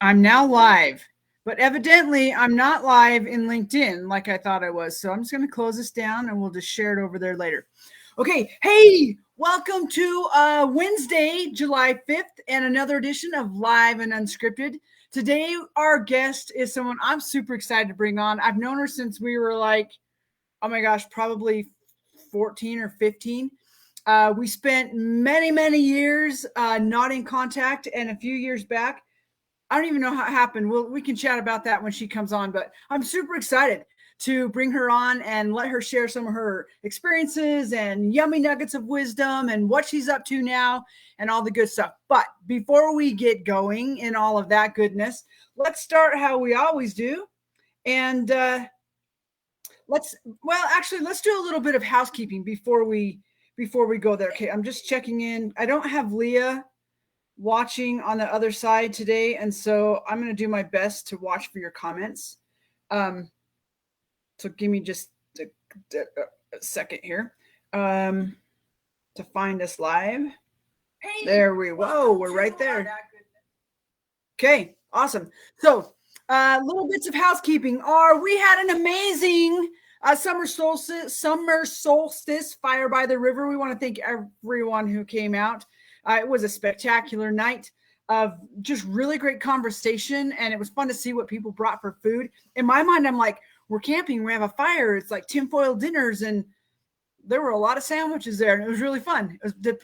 I'm now live, but evidently I'm not live in LinkedIn like I thought I was. So I'm just going to close this down and we'll just share it over there later. Okay. Hey, welcome to Wednesday, July 5th, and another edition of Live and Unscripted. Today, our guest is someone I'm super excited to bring on. I've known her since we were like, oh my gosh, probably 14 or 15. We spent many years not in contact, and a few years back, I don't even know how it happened. We can chat about that when she comes on, but I'm super excited to bring her on and let her share some of her experiences and yummy nuggets of wisdom and what she's up to now and all the good stuff. But before we get going in all of that goodness, let's start how we always do. And let's do a little bit of housekeeping before we go there. Okay, I'm just checking in. I don't have Leah watching on the other side today, and so I'm going to do my best to watch for your comments. So give me just a second here to find us live. Hey, there we go. We're right there. Okay, awesome. So little bits of housekeeping are we had an amazing summer solstice fire by the river. We want to thank everyone who came out. It was a spectacular night of just really great conversation, and it was fun to see what people brought for food. In my mind, I'm like, we're camping, we have a fire, it's like tinfoil dinners, and there were a lot of sandwiches there, and it was really fun. It was to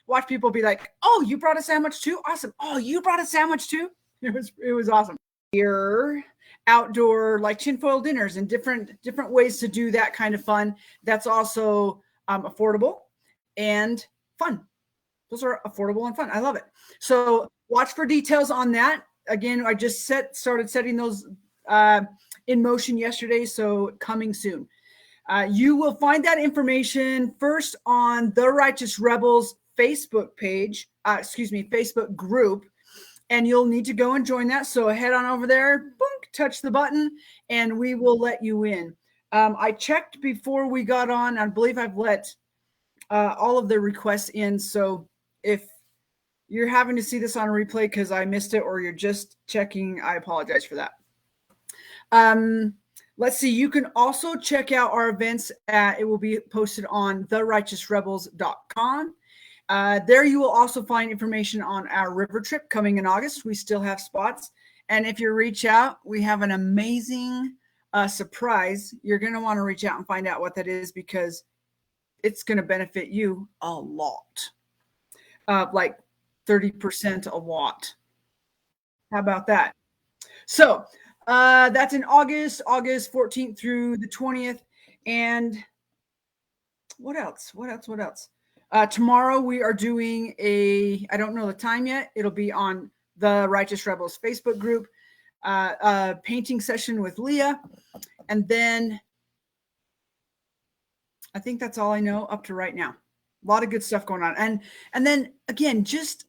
watch people be like, oh, you brought a sandwich too? Awesome. Oh, you brought a sandwich too? It was awesome. Here, outdoor like tinfoil dinners and different ways to do that kind of fun. That's also affordable and fun. Those are affordable and fun. I love it. So watch for details on that. Again, I just started setting those in motion yesterday, so coming soon. You will find that information first on the Righteous Rebels Facebook page, Facebook group, and you'll need to go and join that. So head on over there, boom, touch the button, and we will let you in. I checked before we got on. I believe I've let all of the requests in. So if you're having to see this on a replay because I missed it, or you're just checking, I apologize for that. Let's see. You can also check out our events. It will be posted on therighteousrebels.com. There you will also find information on our river trip coming in August. We still have spots. And if you reach out, we have an amazing surprise. You're going to want to reach out and find out what that is, because it's going to benefit you a lot. Like 30% a lot. How about that? So that's in August 14th through the 20th. And what else? Tomorrow we are doing I don't know the time yet. It'll be on the Righteous Rebels Facebook group, a painting session with Leah. And then I think that's all I know up to right now. A lot of good stuff going on. And then again, just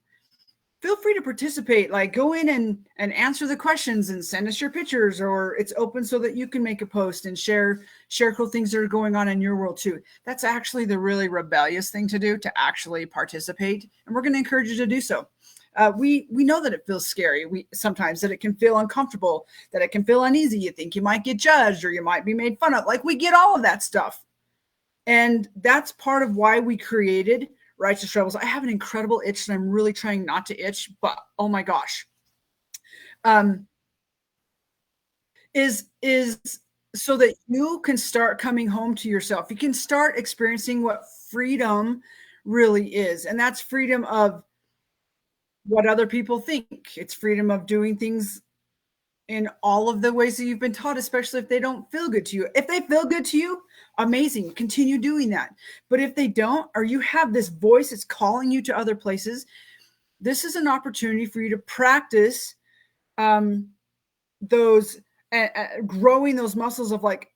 feel free to participate. Like, go in and answer the questions and send us your pictures, or it's open so that you can make a post and share cool things that are going on in your world too. That's actually the really rebellious thing to do, to actually participate. And we're going to encourage you to do so. We know that it feels scary. Sometimes that it can feel uncomfortable, that it can feel uneasy. You think you might get judged or you might be made fun of. Like, we get all of that stuff. And that's part of why we created Righteous Rebels. I have an incredible itch that I'm really trying not to itch, but oh my gosh. Is so that you can start coming home to yourself. You can start experiencing what freedom really is. And that's freedom of what other people think. It's freedom of doing things in all of the ways that you've been taught, especially if they don't feel good to you. If they feel good to you, amazing, continue doing that. But if they don't, or you have this voice that's calling you to other places, this is an opportunity for you to practice those growing those muscles of like,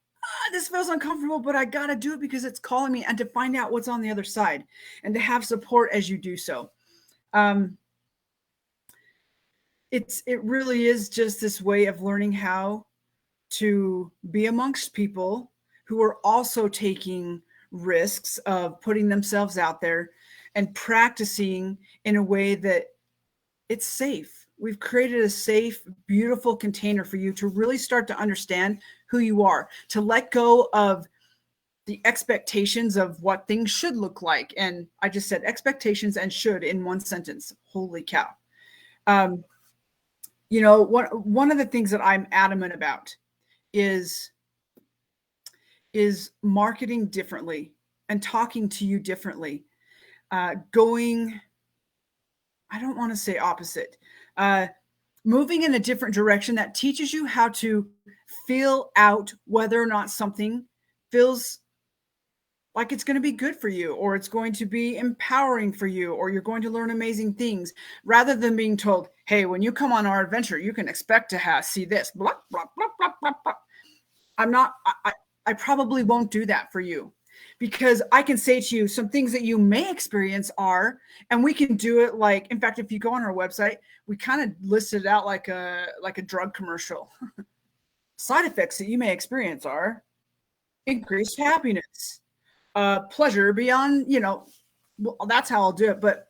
this feels uncomfortable, but I got to do it because it's calling me, and to find out what's on the other side and to have support as you do so. It really is just this way of learning how to be amongst people who are also taking risks of putting themselves out there and practicing in a way that it's safe. We've created a safe, beautiful container for you to really start to understand who you are, to let go of the expectations of what things should look like. And I just said expectations and should in one sentence. Holy cow. Um, one of the things that I'm adamant about is marketing differently and talking to you differently. Going, I don't want to say opposite, moving in a different direction that teaches you how to feel out whether or not something feels like it's going to be good for you, or it's going to be empowering for you, or you're going to learn amazing things, rather than being told, hey, when you come on our adventure, you can expect to see this. Blah, blah, blah, blah, blah, blah. I'm not, I probably won't do that for you, because I can say to you some things that you may experience are, and we can do it like, in fact, if you go on our website, we kind of listed it out like a drug commercial. Side effects that you may experience are increased happiness, pleasure beyond, well, that's how I'll do it. But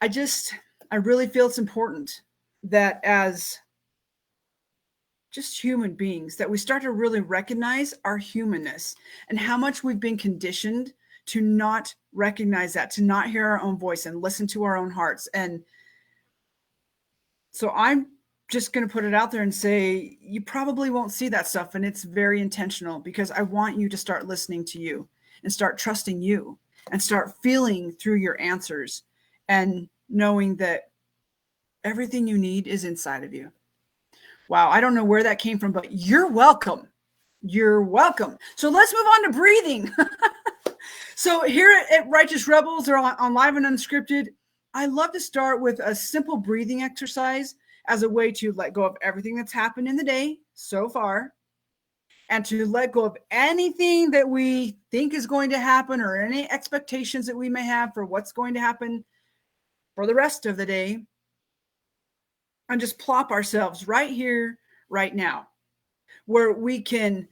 I really feel it's important that as just human beings, that we start to really recognize our humanness and how much we've been conditioned to not recognize that, to not hear our own voice and listen to our own hearts. And so I'm just going to put it out there and say, you probably won't see that stuff. And it's very intentional, because I want you to start listening to you and start trusting you and start feeling through your answers and knowing that everything you need is inside of you. Wow, I don't know where that came from, but you're welcome. You're welcome. So let's move on to breathing. So here at Righteous Rebels, or on Live and Unscripted, I love to start with a simple breathing exercise as a way to let go of everything that's happened in the day so far, and to let go of anything that we think is going to happen, or any expectations that we may have for what's going to happen for the rest of the day, and just plop ourselves right here, right now, where we can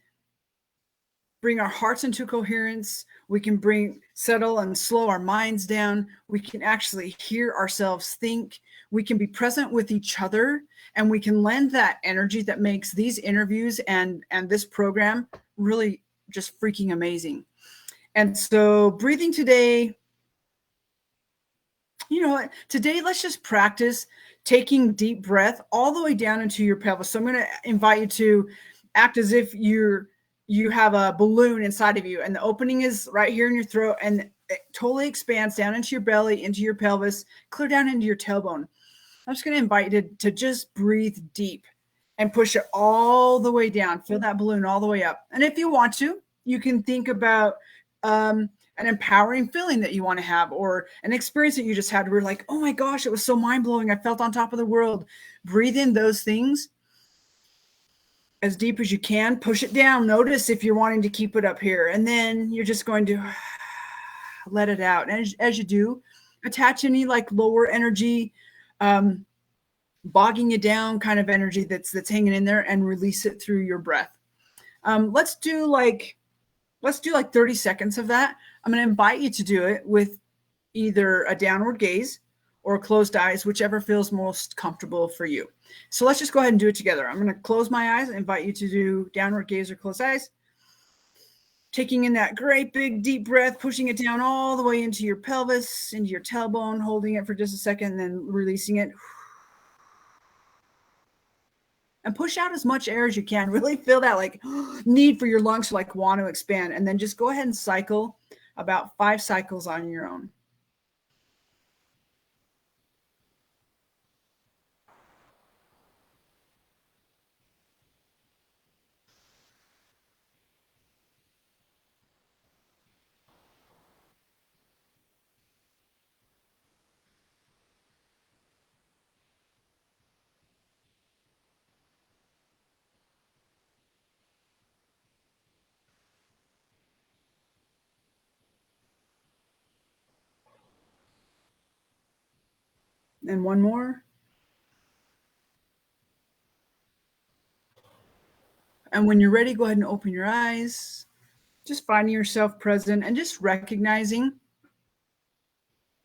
bring our hearts into coherence. We can settle and slow our minds down. We can actually hear ourselves think. We can be present with each other, and we can lend that energy that makes these interviews and this program really just freaking amazing. And so breathing today, today let's just practice taking deep breath all the way down into your pelvis. So I'm going to invite you to act as if you have a balloon inside of you, and the opening is right here in your throat, and it totally expands down into your belly, into your pelvis, clear down into your tailbone. I'm just going to invite you to just breathe deep and push it all the way down. Feel that balloon all the way up. And if you want to, you can think about an empowering feeling that you want to have, or an experience that you just had where you're like, oh my gosh, it was so mind-blowing. I felt on top of the world. Breathe in those things as deep as you can. Push it down. Notice if you're wanting to keep it up here. And then you're just going to let it out. And as you do, attach any like lower energy, bogging you down kind of energy that's hanging in there, and release it through your breath. Let's do like 30 seconds of that. I'm going to invite you to do it with either a downward gaze or closed eyes, whichever feels most comfortable for you. So let's just go ahead and do it together. I'm going to close my eyes and invite you to do downward gaze or closed eyes. Taking in that great big deep breath, pushing it down all the way into your pelvis, into your tailbone, holding it for just a second, and then releasing it. And push out as much air as you can. Really feel that like need for your lungs to like want to expand. And then just go ahead and cycle about 5 cycles on your own. And one more. And when you're ready, go ahead and open your eyes. Just finding yourself present and just recognizing,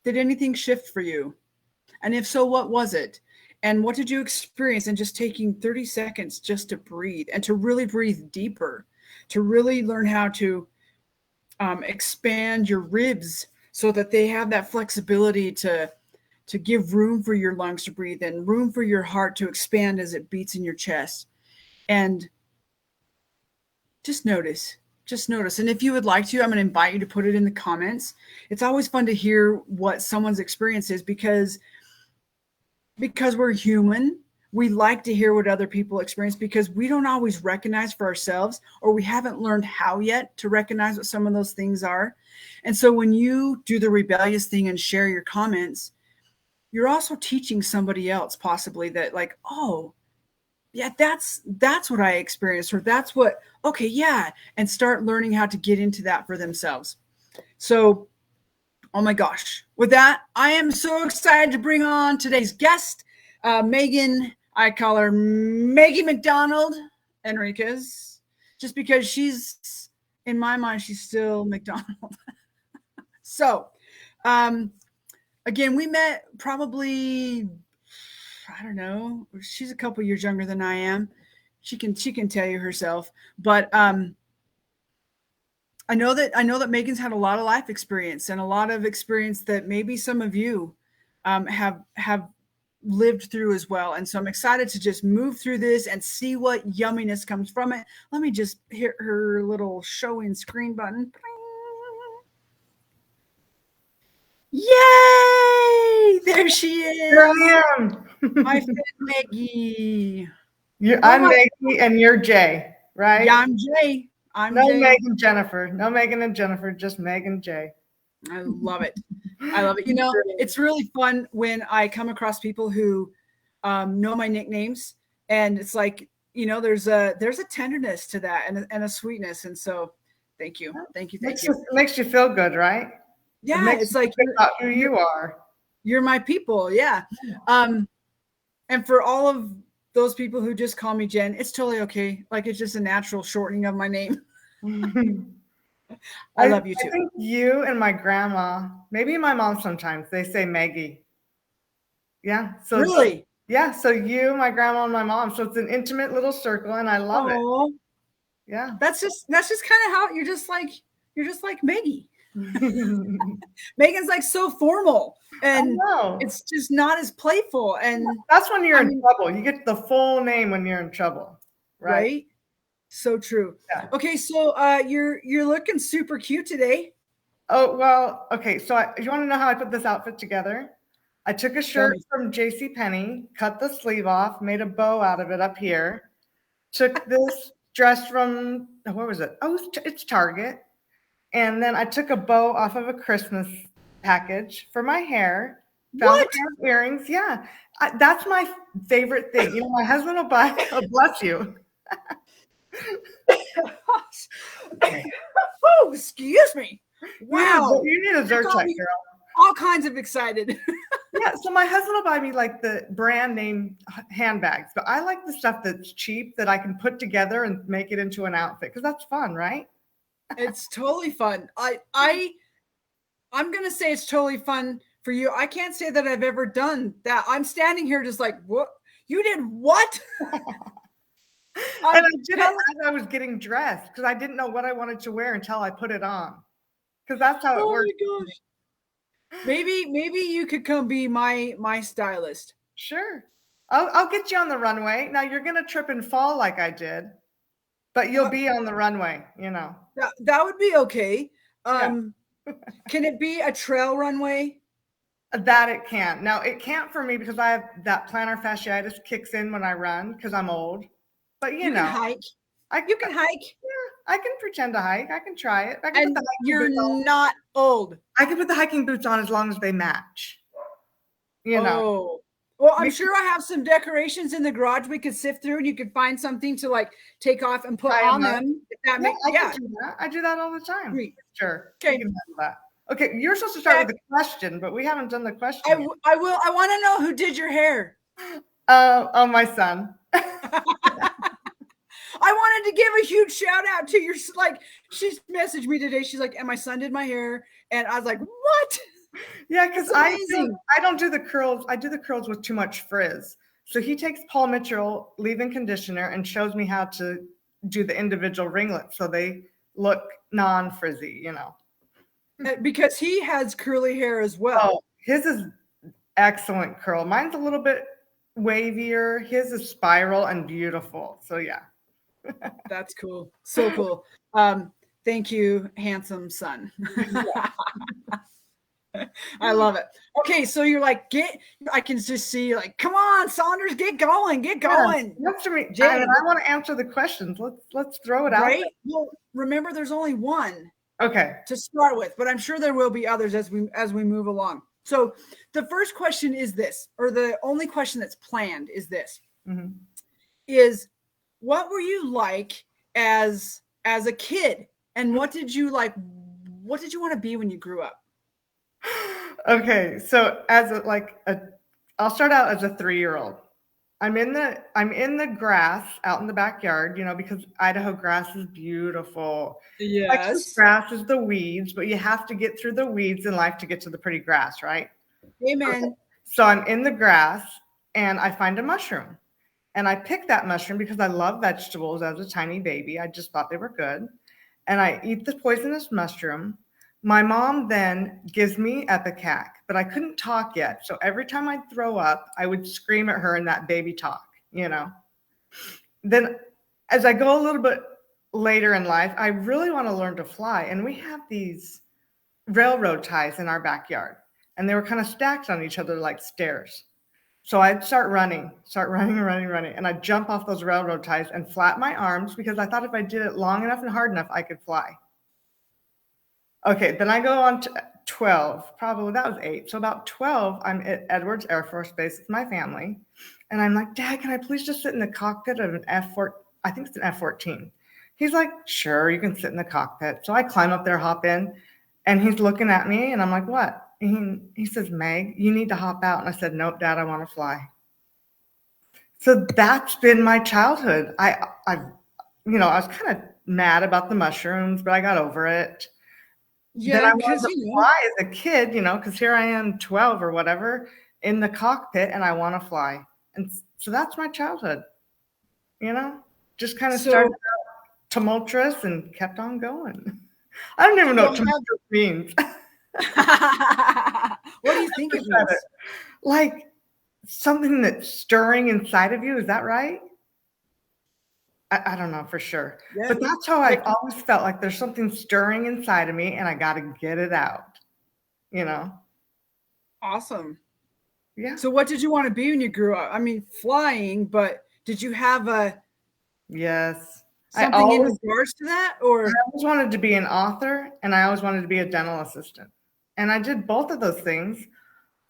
did anything shift for you? And if so, what was it? And what did you experience in just taking 30 seconds just to breathe and to really breathe deeper, to really learn how to expand your ribs so that they have that flexibility to give room for your lungs to breathe and room for your heart to expand as it beats in your chest. And just notice. And if you would like to, I'm going to invite you to put it in the comments. It's always fun to hear what someone's experience is because we're human. We like to hear what other people experience because we don't always recognize for ourselves, or we haven't learned how yet to recognize what some of those things are. And so when you do the rebellious thing and share your comments, you're also teaching somebody else possibly that, like, oh, yeah, that's what I experienced, or that's what, okay, yeah, and start learning how to get into that for themselves. So, oh my gosh, with that, I am so excited to bring on today's guest, Megan. I call her Maggie McDonald Enriquez, just because she's, in my mind, she's still McDonald. So, again, we met probably, I don't know, she's a couple years younger than I am. She can tell you herself, but I know that Megan's had a lot of life experience and a lot of experience that maybe some of you have lived through as well. And so I'm excited to just move through this and see what yumminess comes from it. Let me just hit her little showing screen button. Yay! There she is. Here I am. My friend Maggie. I'm Maggie and you're Jay, right? Yeah, I'm Jay. No Jay. Meg and Jennifer. No Megan and Jennifer, just Meg and Jay. I love it. You know, it's really fun when I come across people who know my nicknames, and it's like, you know, there's a tenderness to that and a sweetness. And so thank you. It makes you feel good, right? Yeah, it's like who you are. You're my people. Yeah. And for all of those people who just call me Jen, it's totally okay. Like, it's just a natural shortening of my name. I love you too. I think you and my grandma, maybe my mom sometimes, they say Maggie. Yeah. So really? Yeah. So you, my grandma, and my mom. So it's an intimate little circle, and I love it. Yeah. That's just kind of how you're just like Maggie. Megan's like so formal, and it's just not as playful. And that's when you're in trouble. You get the full name when you're in trouble, right? So true. Yeah. Okay, so you're looking super cute today. Oh, well, okay. So you want to know how I put this outfit together? I took a shirt from JCPenney, cut the sleeve off, made a bow out of it up here. Took this dress from, where was it? Oh, it's Target. And then I took a bow off of a Christmas package for my hair. Found earrings. Yeah. That's my favorite thing. You know, my husband will buy, oh, bless you. Oh, excuse me. Wow. You need a Zyrtec, girl. All kinds of excited. Yeah. So my husband will buy me like the brand name handbags, but I like the stuff that's cheap that I can put together and make it into an outfit, because that's fun, right? It's totally fun. I'm going to say it's totally fun for you. I can't say that I've ever done that. I'm standing here just like, what? You did what? And I did it as I was getting dressed, because I didn't know what I wanted to wear until I put it on. Because that's how it works. Oh my gosh. Maybe you could come be my stylist. Sure. I'll get you on the runway. Now you're going to trip and fall like I did, but you'll be on the runway, you know. That would be okay. Can it be a trail runway? That it can. Now it can't for me because I have that plantar fasciitis kicks in when I run because I'm old. But you know, can hike. You can hike. Yeah, I can pretend to hike. I can try it. And you're not old. I can put the hiking boots on as long as they match. You know. Well, I'm sure I have some decorations in the garage we could sift through, and you could find something to like take off and put on them. I can do that. I do that all the time. Sweet. Sure. Okay. You can handle that. Okay, you're supposed to start with the question, but we haven't done the question. I will. I want to know who did your hair. Oh, my son. I wanted to give a huge shout out to your, like, she's messaged me today. She's like, and my son did my hair. And I was like, what? Yeah, because I don't do the curls. I do the curls with too much frizz. So he takes Paul Mitchell leave-in conditioner and shows me how to do the individual ringlets so they look non-frizzy, you know. Because he has curly hair as well. Oh, his is excellent curl. Mine's a little bit wavier. His is spiral and beautiful. So yeah. That's cool. So cool. Thank you, handsome son. I love it. Okay, so you're like, I can just see you like, come on, Saunders, get going. Yeah, answer me. I want to answer the questions. Let's throw it out. Right? Well, remember, there's only one. Okay. To start with, but I'm sure there will be others as we move along. So the first question is this, or the only question that's planned is this: is what were you like as a kid, and what did you like? What did you want to be when you grew up? Okay, so I'll start out as a 3-year-old. I'm in the grass out in the backyard, you know, because Idaho grass is beautiful. Yes. Texas grass is the weeds, but you have to get through the weeds in life to get to the pretty grass, right? Amen. Okay. So I'm in the grass and I find a mushroom. And I pick that mushroom because I love vegetables as a tiny baby. I just thought they were good. And I eat the poisonous mushroom. My mom then gives me Epicac, but I couldn't talk yet. So every time I'd throw up, I would scream at her in that baby talk, you know. Then as I go a little bit later in life, I really want to learn to fly. And we have these railroad ties in our backyard. And they were kind of stacked on each other like stairs. So I'd start running. And I'd jump off those railroad ties and flap my arms because I thought if I did it long enough and hard enough, I could fly. Okay, then I go on to 12, probably that was 8. So about 12, I'm at Edwards Air Force Base with my family. And I'm like, Dad, can I please just sit in the cockpit of an F-14? I think it's an F-14. He's like, sure, you can sit in the cockpit. So I climb up there, hop in, and he's looking at me, and I'm like, what? He says, Meg, you need to hop out. And I said, nope, Dad, I want to fly. So that's been my childhood. I was kind of mad about the mushrooms, but I got over it. Yeah, then I wanted to fly as a kid, you know, because here I am 12 or whatever in the cockpit and I want to fly. And so that's my childhood, you know, just kind of started out tumultuous and kept on going. I don't even know what tumultuous means. What do you think it means? Like something that's stirring inside of you. Is that right? I don't know for sure, but that's how I've always felt, like there's something stirring inside of me and I got to get it out, you know? Awesome. Yeah. So what did you want to be when you grew up? I mean, flying, but did you have yes, something in regards to that? Or I always wanted to be an author and I always wanted to be a dental assistant. And I did both of those things,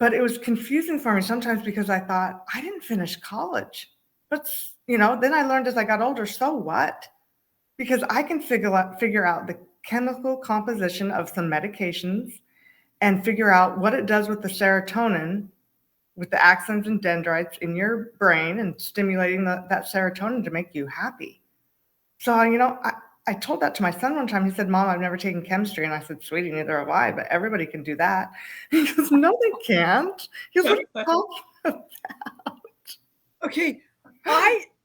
but it was confusing for me sometimes because I thought I didn't finish college, but you know, then I learned as I got older, so what? Because I can figure out the chemical composition of some medications and figure out what it does with the serotonin, with the axons and dendrites in your brain and stimulating that serotonin to make you happy. So, you know, I told that to my son one time. He said, Mom, I've never taken chemistry. And I said, sweetie, neither have I, but everybody can do that. He goes, no, they can't. He goes, what are you talking about? Okay.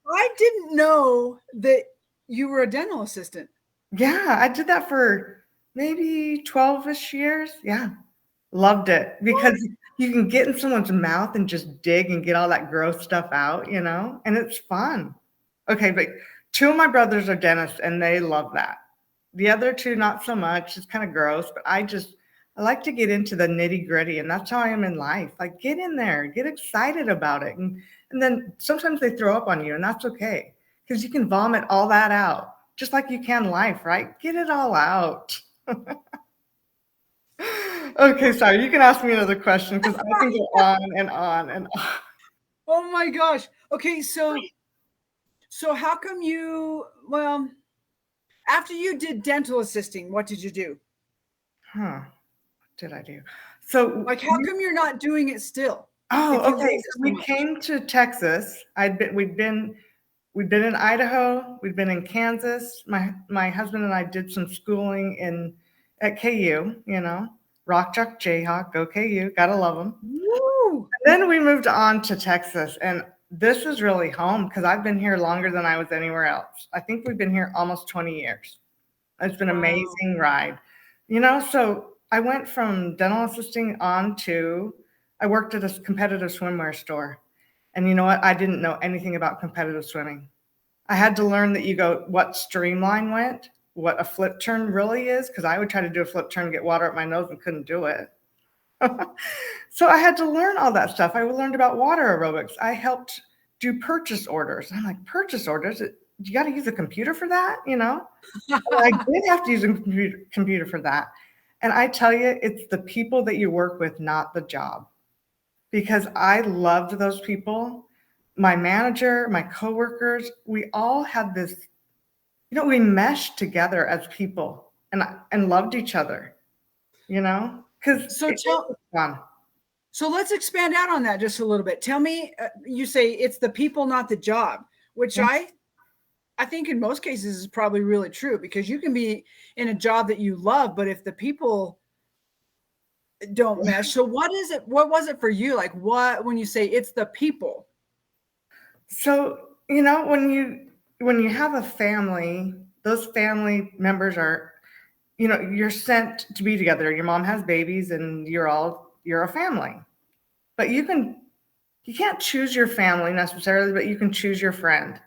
I didn't know that you were a dental assistant. Yeah, I did that for maybe 12-ish years. Yeah, loved it because you can get in someone's mouth and just dig and get all that gross stuff out, you know, and it's fun. Okay, but 2 of my brothers are dentists and they love that. The other 2, not so much. It's kind of gross, but I like to get into the nitty gritty, and that's how I am in life. Like, get in there, get excited about it. And then sometimes they throw up on you, and that's okay because you can vomit all that out just like you can life, right? Get it all out. Okay, sorry. You can ask me another question because I can go on and on and on. Oh my gosh. Okay, so how come after you did dental assisting, what did you do? What did I do? So like, how come you're not doing it still? Oh, okay. So we came to Texas. We'd been in Idaho. We'd been in Kansas. My husband and I did some schooling at KU, you know, Rock Chalk Jayhawk, go KU, gotta love them. Woo! And then we moved on to Texas, and this is really home because I've been here longer than I was anywhere else. I think we've been here almost 20 years. It's been an amazing ride. So I went from dental assisting on to, I worked at a competitive swimwear store. And you know what? I didn't know anything about competitive swimming. I had to learn that what streamline went, what a flip turn really is, because I would try to do a flip turn, get water up my nose and couldn't do it. So I had to learn all that stuff. I learned about water aerobics. I helped do purchase orders. I'm like, purchase orders? You got to use a computer for that, I did have to use a computer for that. And I tell you, it's the people that you work with, not the job. Because I loved those people. My manager, my coworkers, we all had this, we meshed together as people and loved each other, because it was fun. So let's expand out on that just a little bit. Tell me, you say it's the people, not the job, which I think in most cases is probably really true, because you can be in a job that you love, but if the people don't mesh. So what was it for you? Like when you say it's the people? So, when you have a family, those family members are, you're sent to be together. Your mom has babies and you're a family. But you can't choose your family necessarily, but you can choose your friend.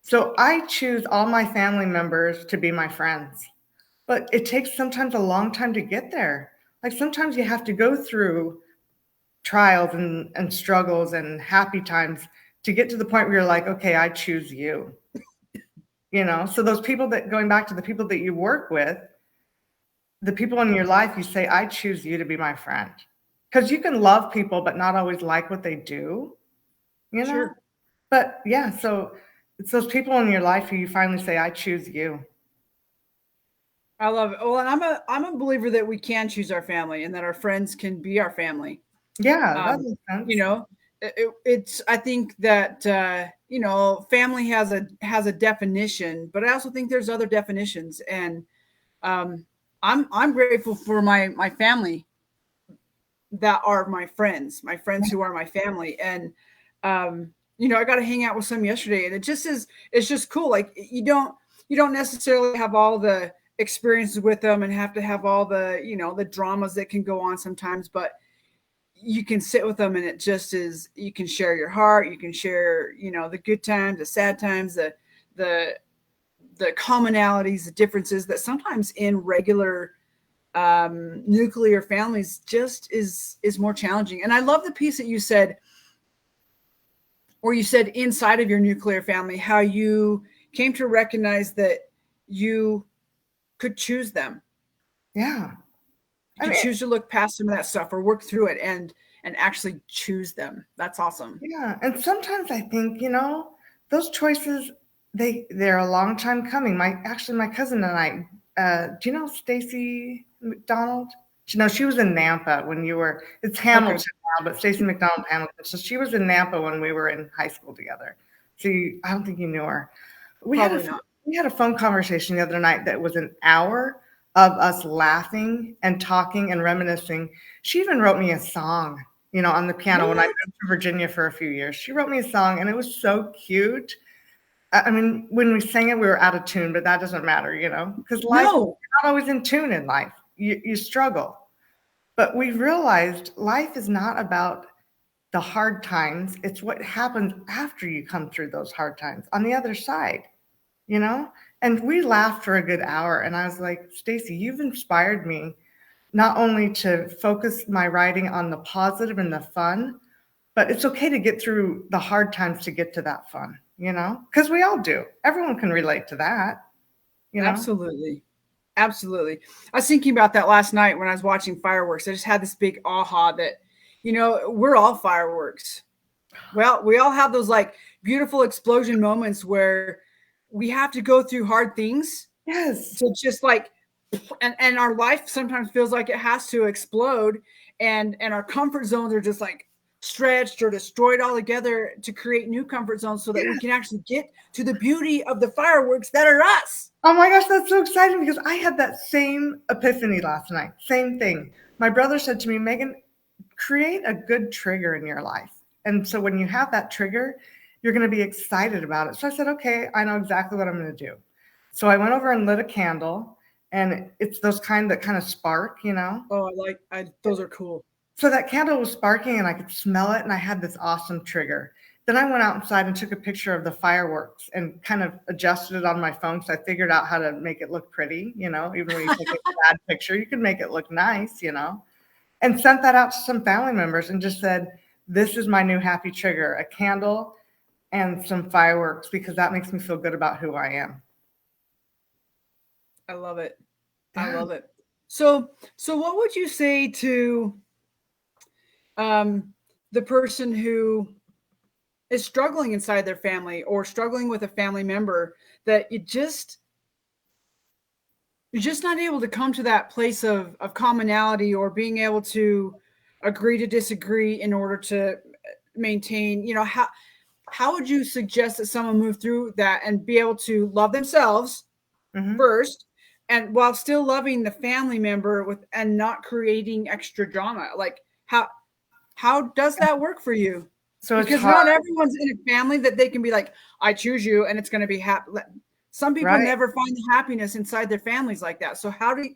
So I choose all my family members to be my friends. But it takes sometimes a long time to get there. Like sometimes you have to go through trials and struggles and happy times to get to the point where you're like, okay, I choose you. So those people going back to the people that you work with, the people in your life, you say, I choose you to be my friend. Because you can love people, but not always like what they do, Sure. But yeah, so it's those people in your life who you finally say, I choose you. I love it. Well, and I'm a believer that we can choose our family and that our friends can be our family. Yeah, that makes sense. It's, I think that, family has a definition, but I also think there's other definitions. And I'm grateful for my family that are my friends who are my family. And, I got to hang out with some yesterday, and it's just cool. Like you don't necessarily have all the experiences with them and have to have all the, the dramas that can go on sometimes, but you can sit with them and it just is, you can share your heart, you can share, the good times, the sad times, the commonalities, the differences that sometimes in regular nuclear families just is more challenging. And I love the piece that you said, or you said inside of your nuclear family, how you came to recognize that you could choose them. Yeah. You could choose to look past some of that stuff or work through it and actually choose them. That's awesome. Yeah. And sometimes I think, those choices, they're a long time coming. My cousin and I, do you know Stacy McDonald? She was in Nampa when it's Hamilton now, but Stacy McDonald Hamilton. So she was in Nampa when we were in high school together. So I don't think you knew her. We had a phone conversation the other night that was an hour of us laughing and talking and reminiscing. She even wrote me a song, on the piano when I moved to Virginia for a few years. She wrote me a song and it was so cute. I mean, when we sang it, we were out of tune, but that doesn't matter, because life is not always in tune in life. You struggle. But we realized life is not about the hard times. It's what happens after you come through those hard times on the other side, And we laughed for a good hour. And I was like, Stacy, you've inspired me not only to focus my writing on the positive and the fun, but it's okay to get through the hard times to get to that fun, because we all do. Everyone can relate to that, Absolutely. Absolutely. I was thinking about that last night when I was watching fireworks. I just had this big aha that, we're all fireworks. Well, we all have those like beautiful explosion moments where we have to go through hard things. Yes. So just like, and our life sometimes feels like it has to explode, and our comfort zones are just like stretched or destroyed altogether to create new comfort zones so that we can actually get to the beauty of the fireworks that are us. Oh my gosh, that's so exciting, because I had that same epiphany last night. Same thing. My brother said to me, Megan, create a good trigger in your life And so when you have that trigger, you're going to be excited about it. So I said, okay, I know exactly what I'm going to do. So I went over and lit a candle, and it's those that kind of spark, you know? Oh, those are cool. So that candle was sparking and I could smell it, and I had this awesome trigger. Then I went outside and took a picture of the fireworks and kind of adjusted it on my phone, because I figured out how to make it look pretty, you know, even when you take a bad picture, you can make it look nice, you know, and sent that out to some family members and just said, this is my new happy trigger, a candle and some fireworks, because that makes me feel good about who I am. I love it. I love it. So what would you say to the person who is struggling inside their family or struggling with a family member, that you're just not able to come to that place of commonality, or being able to agree to disagree in order to maintain, you know, how would you suggest that someone move through that and be able to love themselves first, and while still loving the family member and not creating extra drama? Like, how does that work for you? So because not everyone's in a family that they can be like, I choose you and it's going to be happy. Some people never find the happiness inside their families like that. So how does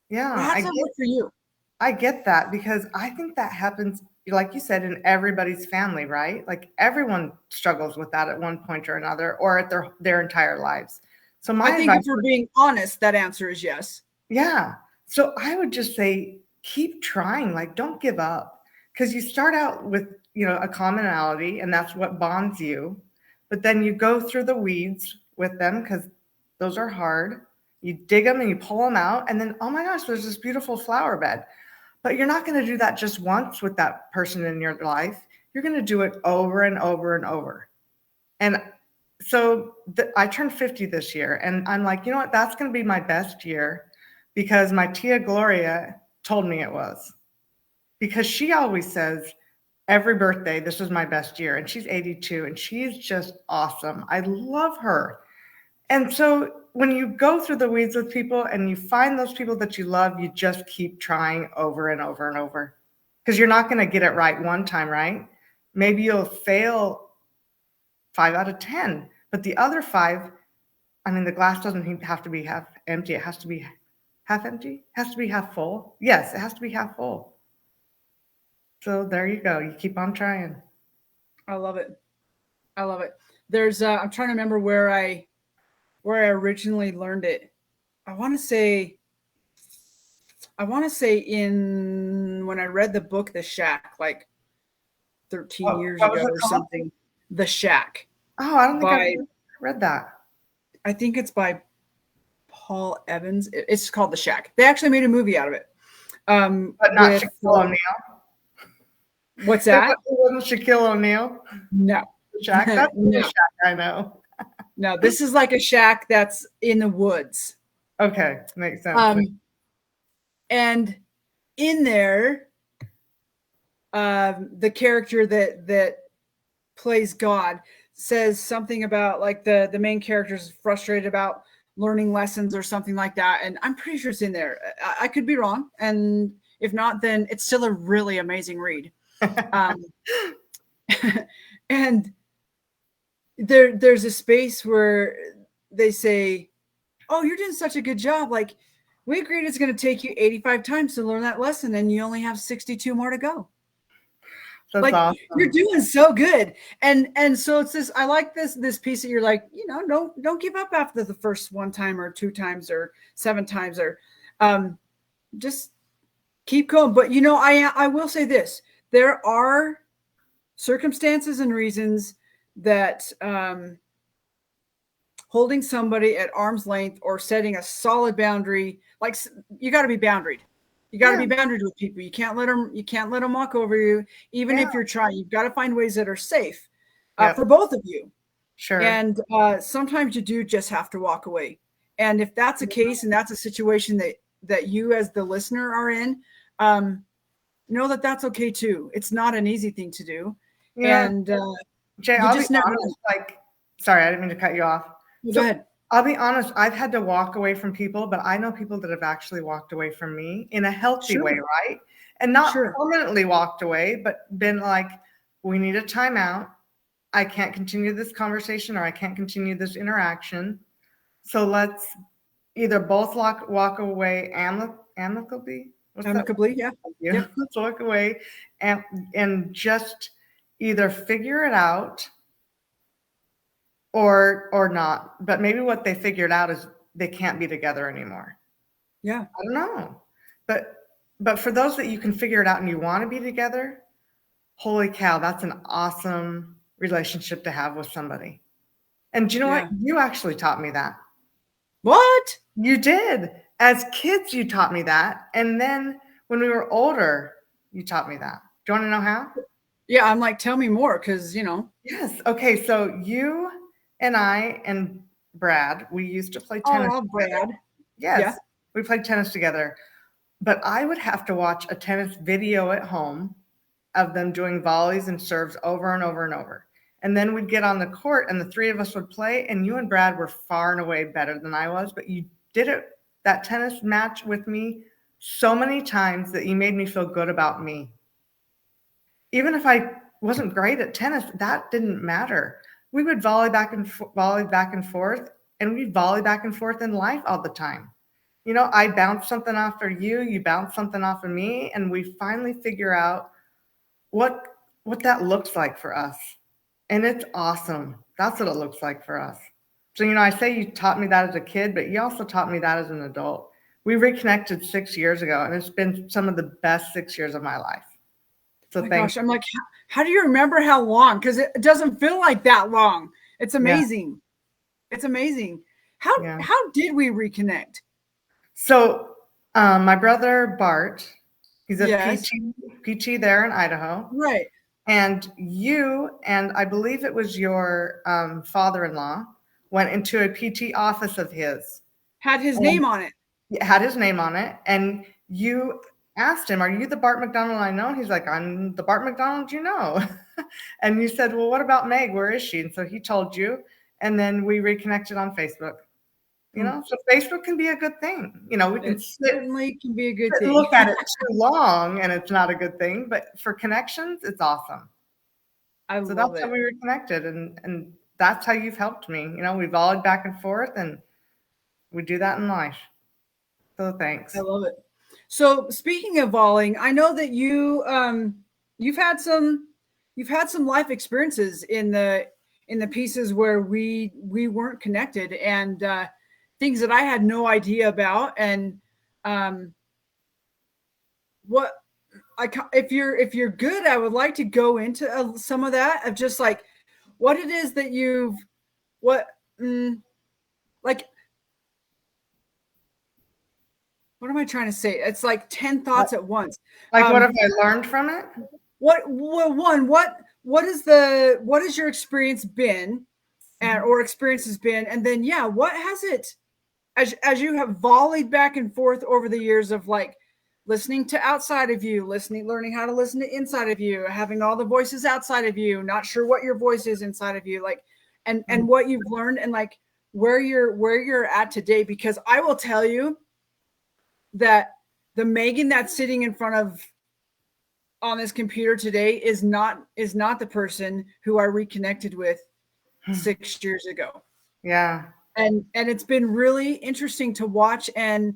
that work for you? I get that, because I think that happens, like you said, in everybody's family, right? Like everyone struggles with that at one point or another, or at their entire lives. So I think if we're being honest, that answer is yes. Yeah. So I would just say, keep trying. Like, don't give up, because you start out with, you know, a commonality, and that's what bonds you. But then you go through the weeds with them, because those are hard. You dig them and you pull them out, and then, oh my gosh, there's this beautiful flower bed. But you're not going to do that just once with that person in your life. You're going to do it over and over and over. And so I turned 50 this year, and I'm like, you know what? That's going to be my best year, because my tia Gloria told me it was. Because she always says, every birthday, this is my best year. And she's 82, and she's just awesome. I love her. And so when you go through the weeds with people and you find those people that you love, you just keep trying over and over and over, because you're not going to get it right one time, right? Maybe you'll fail 5 out of 10, but the other 5, I mean, the glass doesn't have to be half empty. It has to be half empty. It has to be half full. Yes, it has to be half full. So there you go. You keep on trying. I love it. I love it. There's I'm trying to remember where I originally learned it. I want to say in when I read the book The Shack, like 13 years ago or something. The Shack. Oh, I don't think I read that. I think it's by Paul Evans. It's called The Shack. They actually made a movie out of it. But not Shaquille O'Neal. What's that? It wasn't Shaquille O'Neal. No. The Shack. That's the Shack I know. No, this is like a shack that's in the woods. Okay, makes sense. And in there, the character that plays God says something about, like, the main character is frustrated about learning lessons or something like that. And I'm pretty sure it's in there. I could be wrong. And if not, then it's still a really amazing read. And there's a space where they say, oh, you're doing such a good job. Like, we agreed it's going to take you 85 times to learn that lesson, and you only have 62 more to go. That's like awesome. You're doing so good. And so it's this, I like this piece that you're like, you know, don't give up after the first 1 time or 2 times or 7 times, or just keep going. But, you know, I will say this, there are circumstances and reasons that holding somebody at arm's length or setting a solid boundary, like, you got to be boundaried. You got to be boundaried with people. You can't let them walk over you, even if you're trying. You've got to find ways that are safe for both of you. Sure. And sometimes you do just have to walk away. And if that's a case, and that's a situation that you as the listener are in, know that that's okay too. It's not an easy thing to do. Yeah. And Jay, I'll be honest, sorry, I didn't mean to cut you off. Go ahead. I'll be honest, I've had to walk away from people, but I know people that have actually walked away from me in a healthy way, right? And not permanently walked away, but been like, we need a timeout. I can't continue this conversation or I can't continue this interaction. So let's either both walk away amicably. What's that? Amicably, yeah. Yeah. Let's walk away and just either figure it out or not. But maybe what they figured out is they can't be together anymore. Yeah. I don't know. But for those that you can figure it out and you want to be together, holy cow, that's an awesome relationship to have with somebody. And do you know what? You actually taught me that. What? You did. As kids, you taught me that. And then when we were older, you taught me that. Do you want to know how? Yeah, I'm like, tell me more, because, Yes. Okay, so you and I and Brad, we used to play tennis. Oh, Brad. Yes, Yeah. we played tennis together. But I would have to watch a tennis video at home of them doing volleys and serves over and over and over. And then we'd get on the court and the three of us would play, and you and Brad were far and away better than I was, but you did that tennis match with me so many times that you made me feel good about me. Even if I wasn't great at tennis, that didn't matter. We would volley back and forth, and we'd volley back and forth in life all the time. I bounce something off of you, you bounce something off of me, and we finally figure out what that looks like for us. And it's awesome. That's what it looks like for us. So, I say you taught me that as a kid, but you also taught me that as an adult. We reconnected 6 years ago, and it's been some of the best 6 years of my life. So gosh, I'm like, how do you remember how long? Because it doesn't feel like that long. It's amazing. Yeah. It's amazing. How did we reconnect? So my brother Bart, he's a PT there in Idaho. Right. And you and I believe it was your father-in-law went into a PT office of his. Had his name on it. Had his name on it. And you asked him, "Are you the Bart McDonald I know?" And he's like, "I'm the Bart McDonald you know." And you said, "Well, what about Meg? Where is she?" And so he told you. And then we reconnected on Facebook. So Facebook can be a good thing. We can certainly can be a good thing. Look at it too long and it's not a good thing, but for connections, it's awesome. So that's how we were connected, and that's how you've helped me. We volleyed back and forth, and we do that in life. So thanks. I love it. So speaking of volleying, I know that you've had some life experiences in the pieces where we weren't connected, and things that I had no idea about. And if you're good, I would like to go into some of that, of just like what it is that what am I trying to say? It's like 10 thoughts at once. Like, what have I learned from it? What has your experience been, or experiences been? And then, what has it, as you have volleyed back and forth over the years of like listening to outside of you, learning how to listen to inside of you, having all the voices outside of you, not sure what your voice is inside of you, like, and what you've learned, and like where you're at today. Because I will tell you that the Megan that's sitting in front of on this computer today is not the person who I reconnected with 6 years ago. Yeah. And it's been really interesting to watch and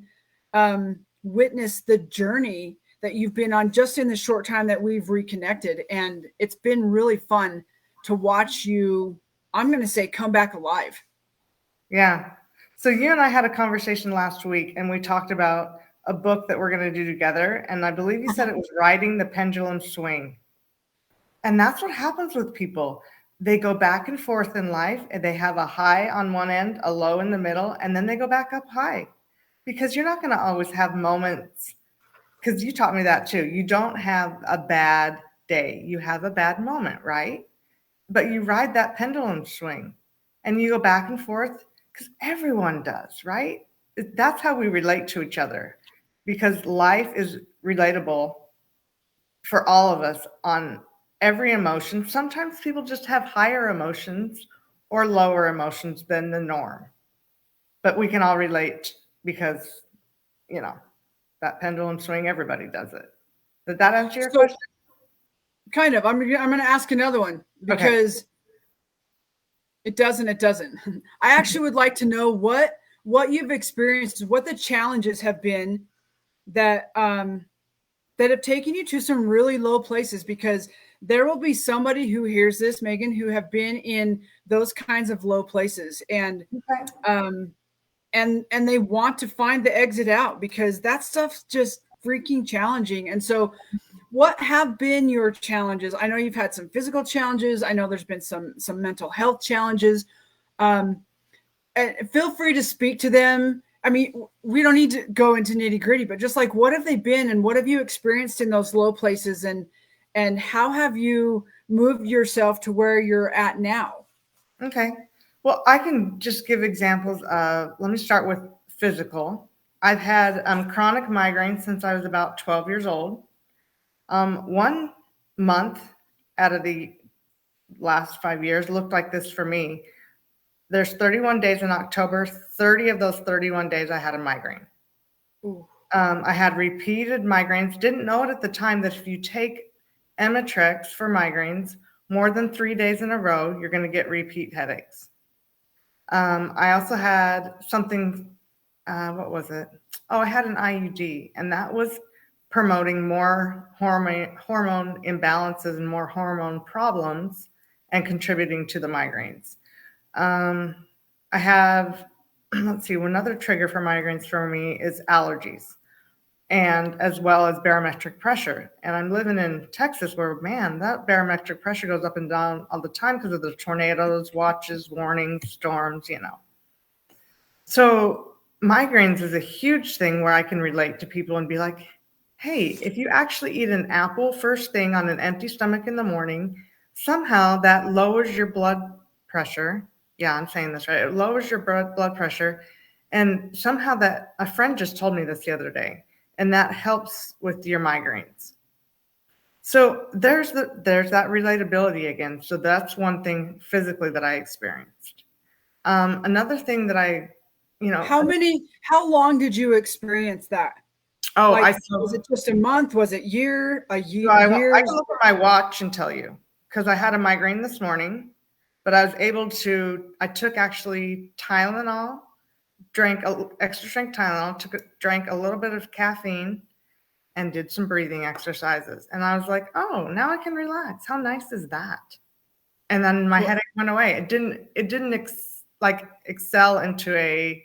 witness the journey that you've been on just in the short time that we've reconnected. And it's been really fun to watch you, I'm going to say, come back alive. Yeah. So you and I had a conversation last week, and we talked about a book that we're going to do together. And I believe you said it was Riding the Pendulum Swing. And that's what happens with people. They go back and forth in life, and they have a high on one end, a low in the middle, and then they go back up high. Because you're not going to always have moments, because you taught me that too. You don't have a bad day. You have a bad moment, right? But you ride that pendulum swing, and you go back and forth, because everyone does, right? That's how we relate to each other, because life is relatable for all of us on every emotion. Sometimes people just have higher emotions or lower emotions than the norm, but we can all relate because, that pendulum swing, everybody does it. Did that answer your question? Kind of. I'm going to ask another one because it doesn't. I actually would like to know what you've experienced, what the challenges have been that that have taken you to some really low places, because there will be somebody who hears this, Megan, who have been in those kinds of low places, and and they want to find the exit out, because that stuff's just freaking challenging. And so what have been your challenges? I know you've had some physical challenges. I know there's been some mental health challenges. And feel free to speak to them. I mean, we don't need to go into nitty gritty, but just like, what have they been, and what have you experienced in those low places, and how have you moved yourself to where you're at now? Okay. Well, I can just give examples of, let me start with physical. I've had chronic migraines since I was about 12 years old. 1 month out of the last 5 years looked like this for me. There's 31 days in October. 30 of those 31 days I had a migraine. I had repeated migraines. Didn't know it at the time that if you take Emitrex for migraines more than 3 days in a row, you're going to get repeat headaches. I also had something, what was it? Oh, I had an IUD, and that was promoting more hormone imbalances and more hormone problems and contributing to the migraines. I have, let's see, another trigger for migraines for me is allergies, and as well as barometric pressure. And I'm living in Texas where, man, that barometric pressure goes up and down all the time because of the tornadoes, watches, warnings, storms, you know. So migraines is a huge thing where I can relate to people and be like, hey, if you actually eat an apple first thing on an empty stomach in the morning, somehow that lowers your blood pressure. Yeah, I'm saying this right. It lowers your blood pressure. And somehow that, a friend just told me this the other day, and that helps with your migraines. So there's that relatability again. So that's one thing physically that I experienced. Another thing that I, how long did you experience that? Oh, like, was it just a month? Was it a year? I can look at my watch and tell you, because I had a migraine this morning, but I was able to, I took actually Tylenol, drank extra strength Tylenol, drank a little bit of caffeine, and did some breathing exercises. And I was like, oh, now I can relax. How nice is that? And then my headache went away. It didn't excel into a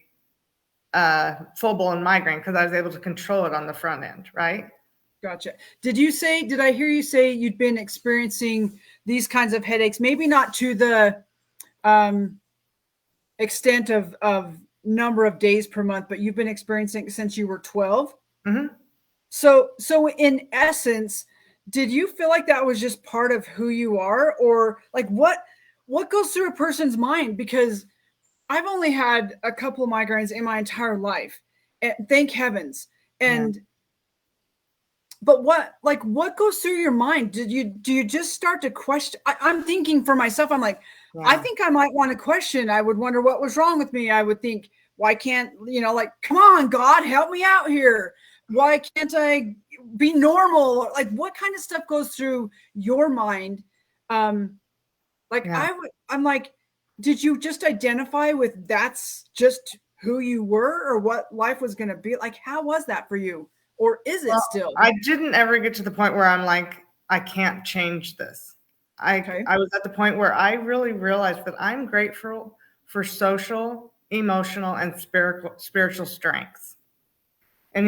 full-blown migraine, because I was able to control it on the front end, right? Gotcha. Did I hear you say you'd been experiencing these kinds of headaches, maybe not to the extent of number of days per month, but you've been experiencing it since you were 12? Mm-hmm. So in essence, did you feel like that was just part of who you are, or like what goes through a person's mind? Because I've only had a couple of migraines in my entire life, and thank heavens. And but what goes through your mind? Do you just start to question? I'm thinking for myself, I'm like, I think I might want to question. I would wonder what was wrong with me. I would think, why can't, like, come on, God, help me out here. Why can't I be normal? Like, what kind of stuff goes through your mind? I'm like, did you just identify with that's just who you were, or what life was going to be like? How was that for you? Or is it still? I didn't ever get to the point where I'm like, I can't change this. I was at the point where I really realized that I'm grateful for social, emotional, and spiritual strengths. And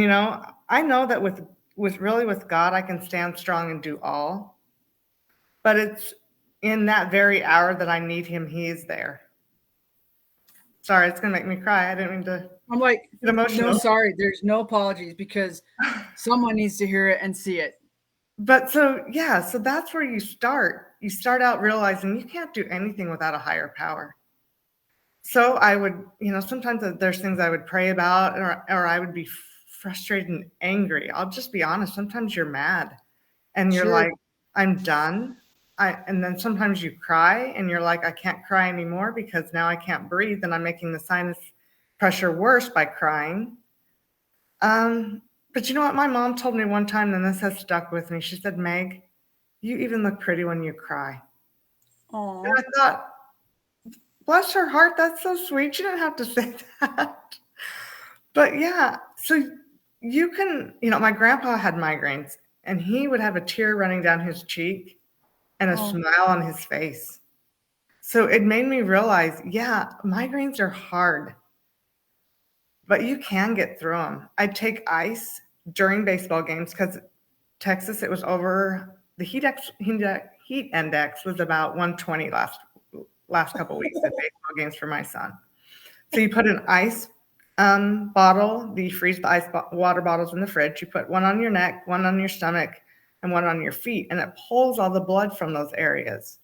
I know that with God, I can stand strong and do all. But it's in that very hour that I need Him, He is there. Sorry, it's gonna make me cry. I didn't mean to. I'm like, no, sorry. There's no apologies, because someone needs to hear it and see it. But so that's where you start. You start out realizing you can't do anything without a higher power. So I would, sometimes there's things I would pray about, or I would be frustrated and angry. I'll just be honest. Sometimes you're mad, and you're like, I'm done. And then sometimes you cry, and you're like, I can't cry anymore because now I can't breathe, and I'm making the sinus pressure worse by crying. But you know what? My mom told me one time, and this has stuck with me. She said, Meg, you even look pretty when you cry. Aww. And I thought, bless her heart, that's so sweet. She didn't have to say that. But yeah, so you can, my grandpa had migraines, and he would have a tear running down his cheek and a smile on his face. So it made me realize, yeah, migraines are hard, but you can get through them. I'd take ice during baseball games because Texas, it was over, the heat index was about 120 last couple weeks at baseball games for my son. So you put an ice bottle, you freeze the water bottles in the fridge, you put one on your neck, one on your stomach, and one on your feet, and it pulls all the blood from those areas.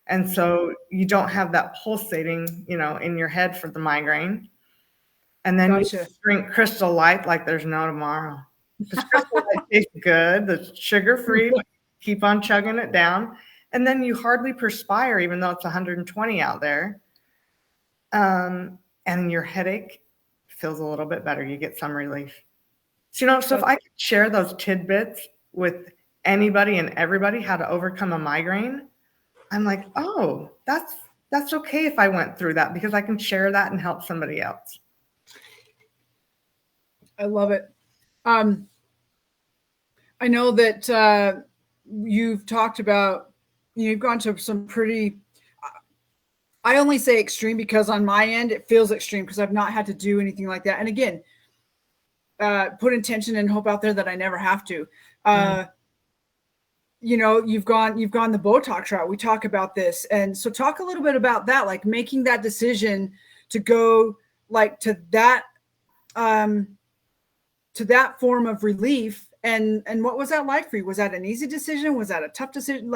And so you don't have that pulsating, in your head for the migraine. And then you drink Crystal Light like there's no tomorrow. Because Crystal Light tastes good, it's sugar-free, keep on chugging it down. And then you hardly perspire, even though it's 120 out there. And your headache feels a little bit better. You get some relief. So, so if I could share those tidbits with anybody and everybody how to overcome a migraine, I'm like, oh, that's okay if I went through that, because I can share that and help somebody else. I love it. I know that you've talked about, you've gone to some pretty, I only say extreme because on my end, it feels extreme because I've not had to do anything like that. And again, put intention and hope out there that I never have to. You've gone the Botox route. We talk about this. And so talk a little bit about that, like making that decision to go like to that form of relief. And what was that like for you? Was that an easy decision? Was that a tough decision?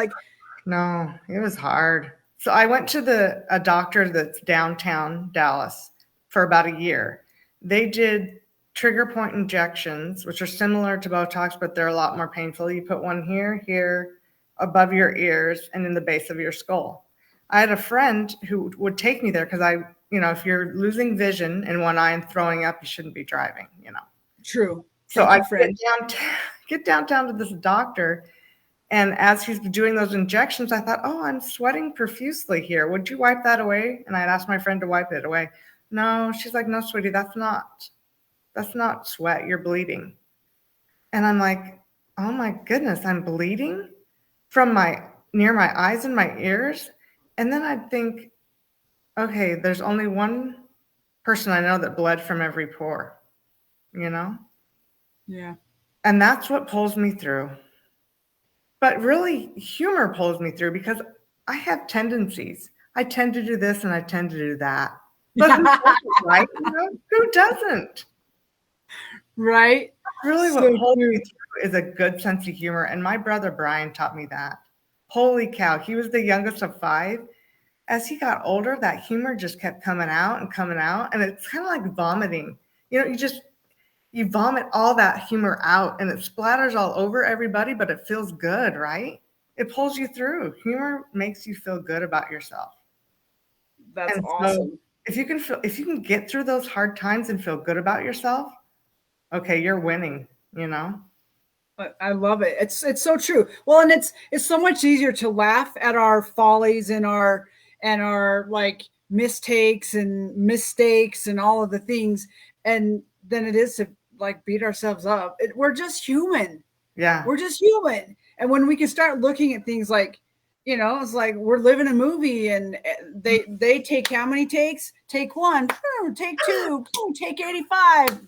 No, it was hard. So I went to a doctor that's downtown Dallas for about a year. They did trigger point injections, which are similar to Botox, but they're a lot more painful. You put one here, above your ears, and in the base of your skull. I had a friend who would take me there because if you're losing vision in one eye and throwing up, you shouldn't be driving, True. So I get downtown to this doctor, and as he's doing those injections, I thought, oh, I'm sweating profusely here. Would you wipe that away? And I'd asked my friend to wipe it away. No, she's like, no, sweetie, that's not sweat. You're bleeding. And I'm like, oh my goodness, I'm bleeding from near my eyes and my ears. And then I'd think, okay, there's only one person I know that bled from every pore, Yeah. And that's what pulls me through. But really, humor pulls me through because I have tendencies. I tend to do this and I tend to do that. But who doesn't, right? Who doesn't? Right. Really, what pulls me through is a good sense of humor. And my brother Brian taught me that. Holy cow. He was the youngest of 5. As he got older, that humor just kept coming out. And it's kind of like vomiting. You vomit all that humor out and it splatters all over everybody, but it feels good, right? It pulls you through. Humor makes you feel good about yourself. That's awesome. So if you can get through those hard times and feel good about yourself, okay, you're winning, I love it. It's so true. Well, and it's so much easier to laugh at our follies and our like mistakes and mistakes and all of the things, and than it is to like beat ourselves up. We're just human. Yeah. We're just human. And when we can start looking at things like, it's like we're living a movie and they take how many takes? Take 1, take 2, take 85.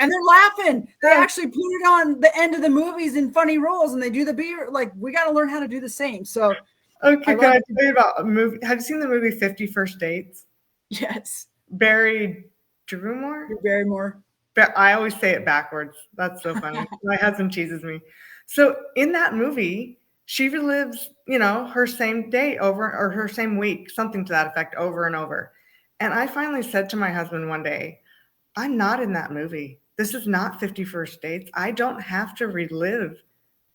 And they're laughing. They actually put it on the end of the movies in funny roles and they do the beer. Like, we got to learn how to do the same. So, okay, can I tell you about a movie? Have you seen the movie 50 First Dates? Yes. Barry Barrymore. I always say it backwards. That's so funny. My husband teases me. So in that movie, she relives, her same day over, or her same week, something to that effect, over and over. And I finally said to my husband one day, I'm not in that movie. This is not 50 First Dates. I don't have to relive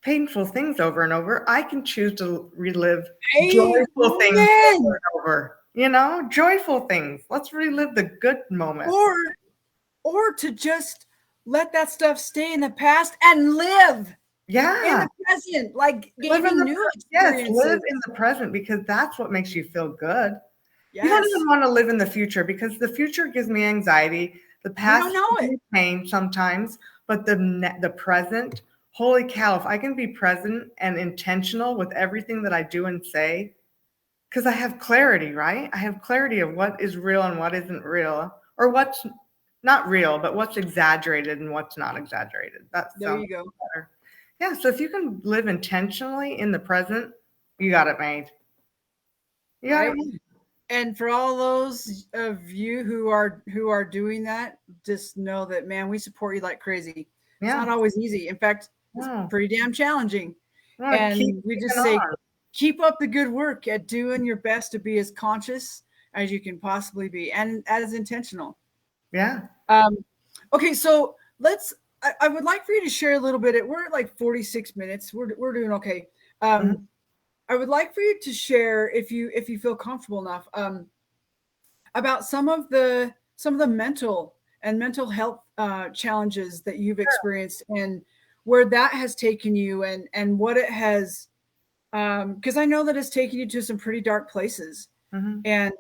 painful things over and over. I can choose to relive joyful things over and over. Joyful things. Let's relive the good moments. Or to just let that stuff stay in the past and live. Yeah. the present, like Live in gaining the new yes, live experiences. in the present because that's what makes you feel good. You don't Yes. even want to live in the future because the future gives me anxiety. The You don't past know gives it. me pain sometimes, but the present, holy cow, if I can be present and intentional with everything that I do and say, because I have clarity, right? I have clarity of what is real and what isn't real, or what's not real, but what's exaggerated and what's not exaggerated. That There sounds you go. better. Yeah, so if you can live intentionally in the present, you got it made. You got it Right. made. And for all those of you who are doing that, just know that, man, we support you like crazy. It's not Yeah. always easy. In fact, it's No. pretty damn challenging. I want to keep And we just moving say, on. keep up the good work at doing your best to be as conscious as you can possibly be and as intentional. Yeah. Um, okay, so I would like for you to share a little bit. We're at like 46 minutes. We're doing okay. Mhm. I would like for you to share, if you feel comfortable enough, about some of the mental health challenges that you've experienced, and where that has taken you, and what it has, because I know that it's taken you to some pretty dark places, Mhm. and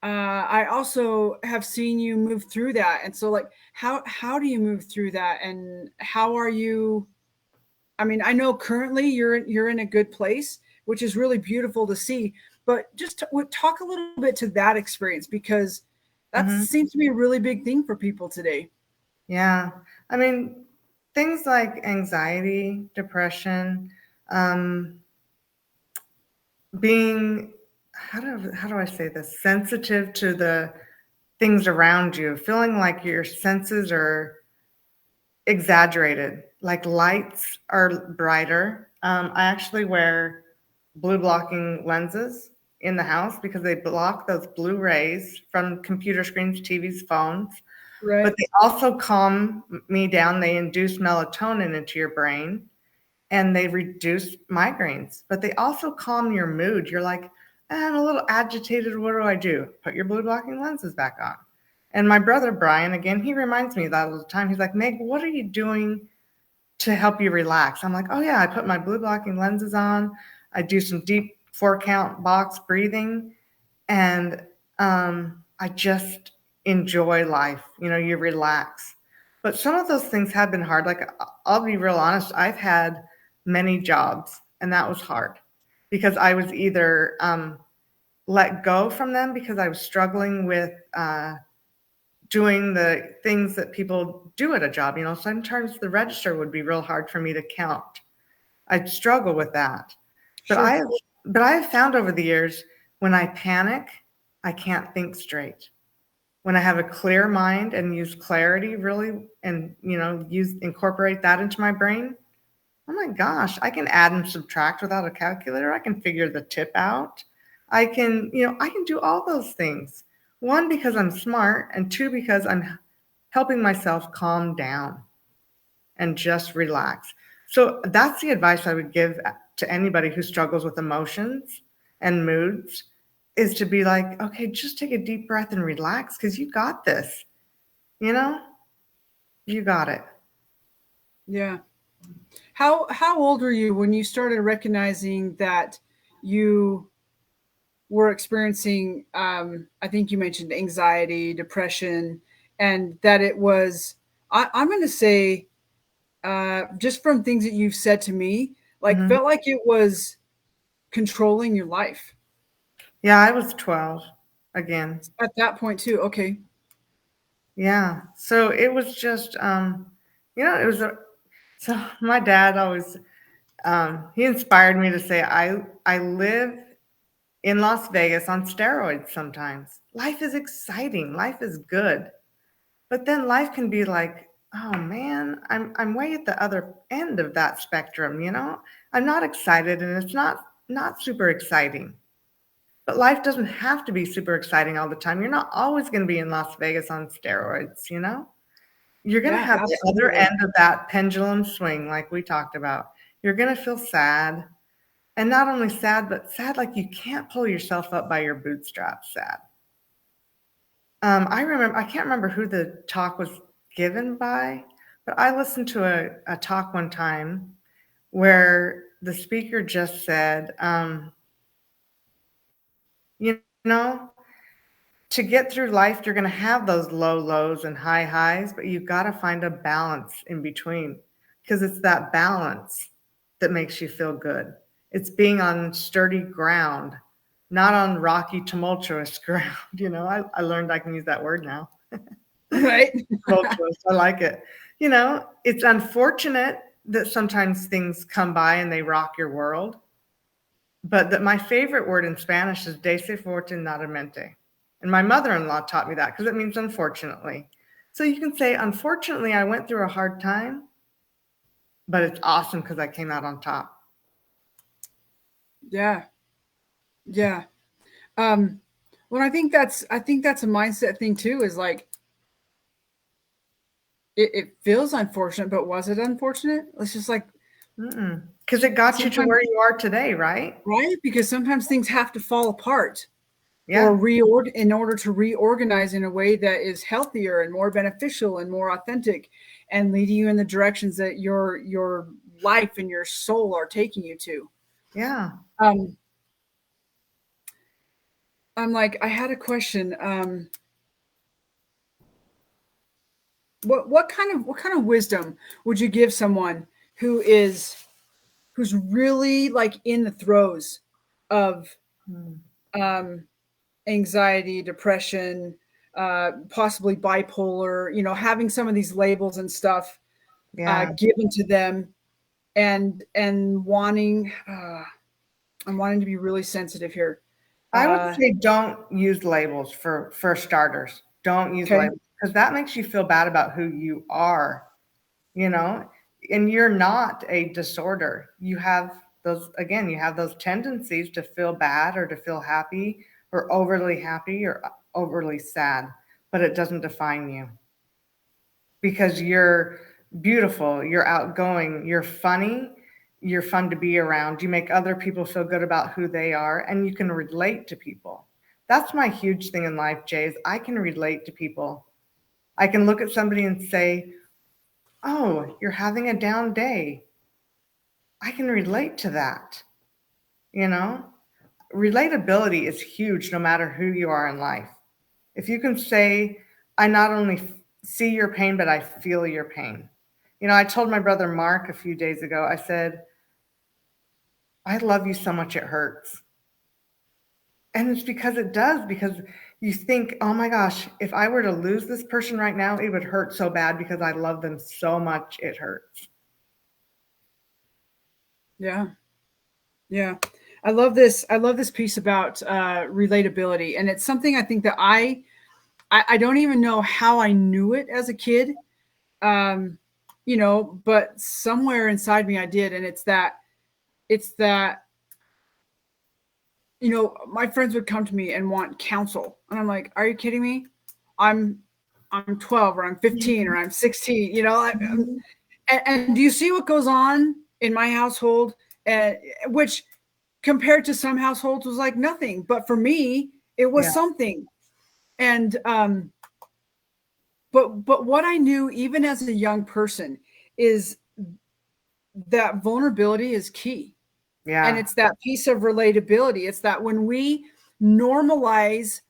I also have seen you move through that. And so, like, how do you move through that, and how are you? I mean, I know currently you're in a good place, which is really beautiful to see. But just talk a little bit to that experience, because that Mhm. seems to be a really big thing for people today. Yeah. I mean, things like anxiety, depression, um, being how do I say this? Sensitive to the things around you, feeling like your senses are exaggerated, like lights are brighter. I actually wear blue blocking lenses in the house because they block those blue rays from computer screens, TVs, phones. But Right. they also calm me down. They induce melatonin into your brain and they reduce migraines, but they also calm your mood. You're like, I'm a little agitated. What do I do? Put your blue blocking lenses back on. And my brother Brian, again, he reminds me of that all the time. He's like, Meg, what are you doing to help you relax? I'm like, oh yeah, I put my blue blocking lenses on. I do some deep 4 count box breathing, and I just enjoy life. You know, you relax. But some of those things have been hard. Like, I'll be real honest, I've had many jobs, and that was hard because I was either let go from them because I was struggling with doing the things that people do at a job. You know, sometimes the register would be real hard for me to count. I'd struggle with that. But I Sure. have, but I have found over the years when I panic, I can't think straight. When I have a clear mind and use clarity really, and use incorporate that into my brain, oh my gosh, I can add and subtract without a calculator. I can figure the tip out. I can do all those things. One, because I'm smart, and two, because I'm helping myself calm down and just relax. So that's the advice I would give to anybody who struggles with emotions and moods, is to be like, okay, just take a deep breath and relax because you got this. You know, you got it. Yeah. How old were you when you started recognizing that you were experiencing, I think you mentioned anxiety, depression, and that it was, I'm going to say, just from things that you've said to me, like, Hmm. felt like it was controlling your life Yeah, I was 12 again. at that point too. Okay. Yeah. So it was just, it was so my dad always, he inspired me to say, I live in Las Vegas on steroids sometimes. Life is exciting. Life is good. But then life can be like, oh man, I'm way at the other end of that spectrum, you know? I'm not excited and it's not super exciting. But life doesn't have to be super exciting all the time. You're not always going to be in Las Vegas on steroids, you know? You're going to Yeah, have the other absolutely. end of that pendulum swing like we talked about. You're going to feel sad, and not only sad, but sad like you can't pull yourself up by your bootstraps sad. I can't remember who the talk was given by, but I listened to a talk one time, where the speaker just said, you know, to get through life, you're going to have those low lows and high highs, but you've got to find a balance in between, because it's that balance that makes you feel good. It's being on sturdy ground, not on rocky, tumultuous ground. I learned I can use that word now. Right. Tumultuous. I like it. It's unfortunate that sometimes things come by and they rock your world. But my favorite word in Spanish is desafortunadamente. And my mother-in-law taught me that because it means unfortunately. So you can say, unfortunately, I went through a hard time, but it's awesome because I came out on top. Yeah. Yeah. Well, I think that's a mindset thing too, is like, it feels unfortunate, but was it unfortunate? It's just like, because it got you to where you are today, right? Right. Because sometimes things have to fall apart. Yeah. Or in order to reorganize in a way that is healthier and more beneficial and more authentic, and leading you in the directions that your life and your soul are taking you to. Yeah. I'm like, I had a question. What kind of wisdom would you give someone who's really like in the throes of anxiety, depression, possibly bipolar, having some of these labels and stuff given to them, and wanting, I'm wanting to be really sensitive here. I would say don't use labels for starters. Don't use labels, because that makes you feel bad about who you are, and you're not a disorder. You have those tendencies to feel bad or to feel happy or overly sad, but it doesn't define you, because you're beautiful, you're outgoing, you're funny, you're fun to be around. You make other people feel good about who they are, and you can relate to people. That's my huge thing in life, Jay, is I can relate to people. I can look at somebody and say, oh, you're having a down day. I can relate to that. Relatability is huge no matter who you are in life. If you can say, I not only see your pain, but I feel your pain. I told my brother Mark a few days ago, I said, I love you so much it hurts. And it's because it does, because you think, oh my gosh, if I were to lose this person right now, it would hurt so bad because I love them so much it hurts. Yeah. Yeah. I love this piece about relatability. And it's something I think that I don't even know how I knew it as a kid. But somewhere inside me I did. And it's that my friends would come to me and want counsel. And I'm like, are you kidding me? I'm 12 or I'm 15 or I'm 16, and do you see what goes on in my household? Which compared to some households was like nothing, but for me, it was something. And, but what I knew even as a young person is that vulnerability is key. Yeah. And it's that piece of relatability. It's that when we normalize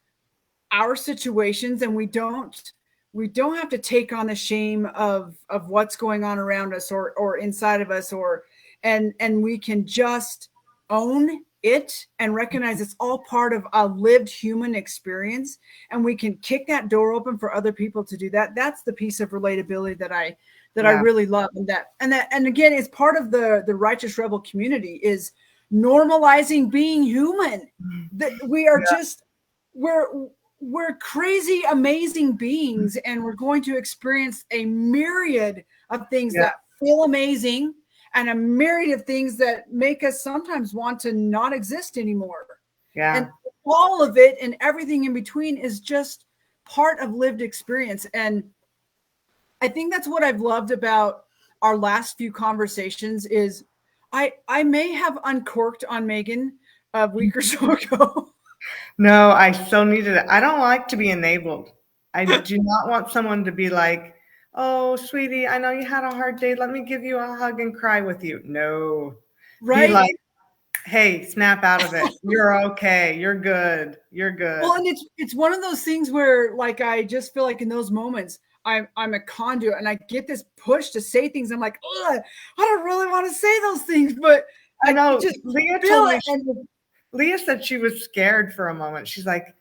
our situations and we don't have to take on the shame of what's going on around us or inside of us, and we can just own it and recognize it's all part of a lived human experience, and we can kick that door open for other people to do that. That's the piece of relatability that I really love. And again, it's part of the righteous rebel community, is normalizing being human. That we are just, we're crazy, amazing beings, and we're going to experience a myriad of things that feel amazing, and a myriad of things that make us sometimes want to not exist anymore. Yeah. And all of it and everything in between is just part of lived experience. And I think that's what I've loved about our last few conversations is I may have uncorked on Megan a week or so ago. No, I so needed it. I don't like to be enabled. I do not want someone to be like, oh, sweetie, I know you had a hard day. Let me give you a hug and cry with you. No. Be Right. like, hey, snap out of it. You're okay. You're good. You're good. Well, and it's one of those things where, like, I just feel like in those moments, I'm a conduit, and I get this push to say things. I'm like, ugh, I don't really want to say those things, but I know. just Leah feel told me, it. And Leah said she was scared for a moment. She's like,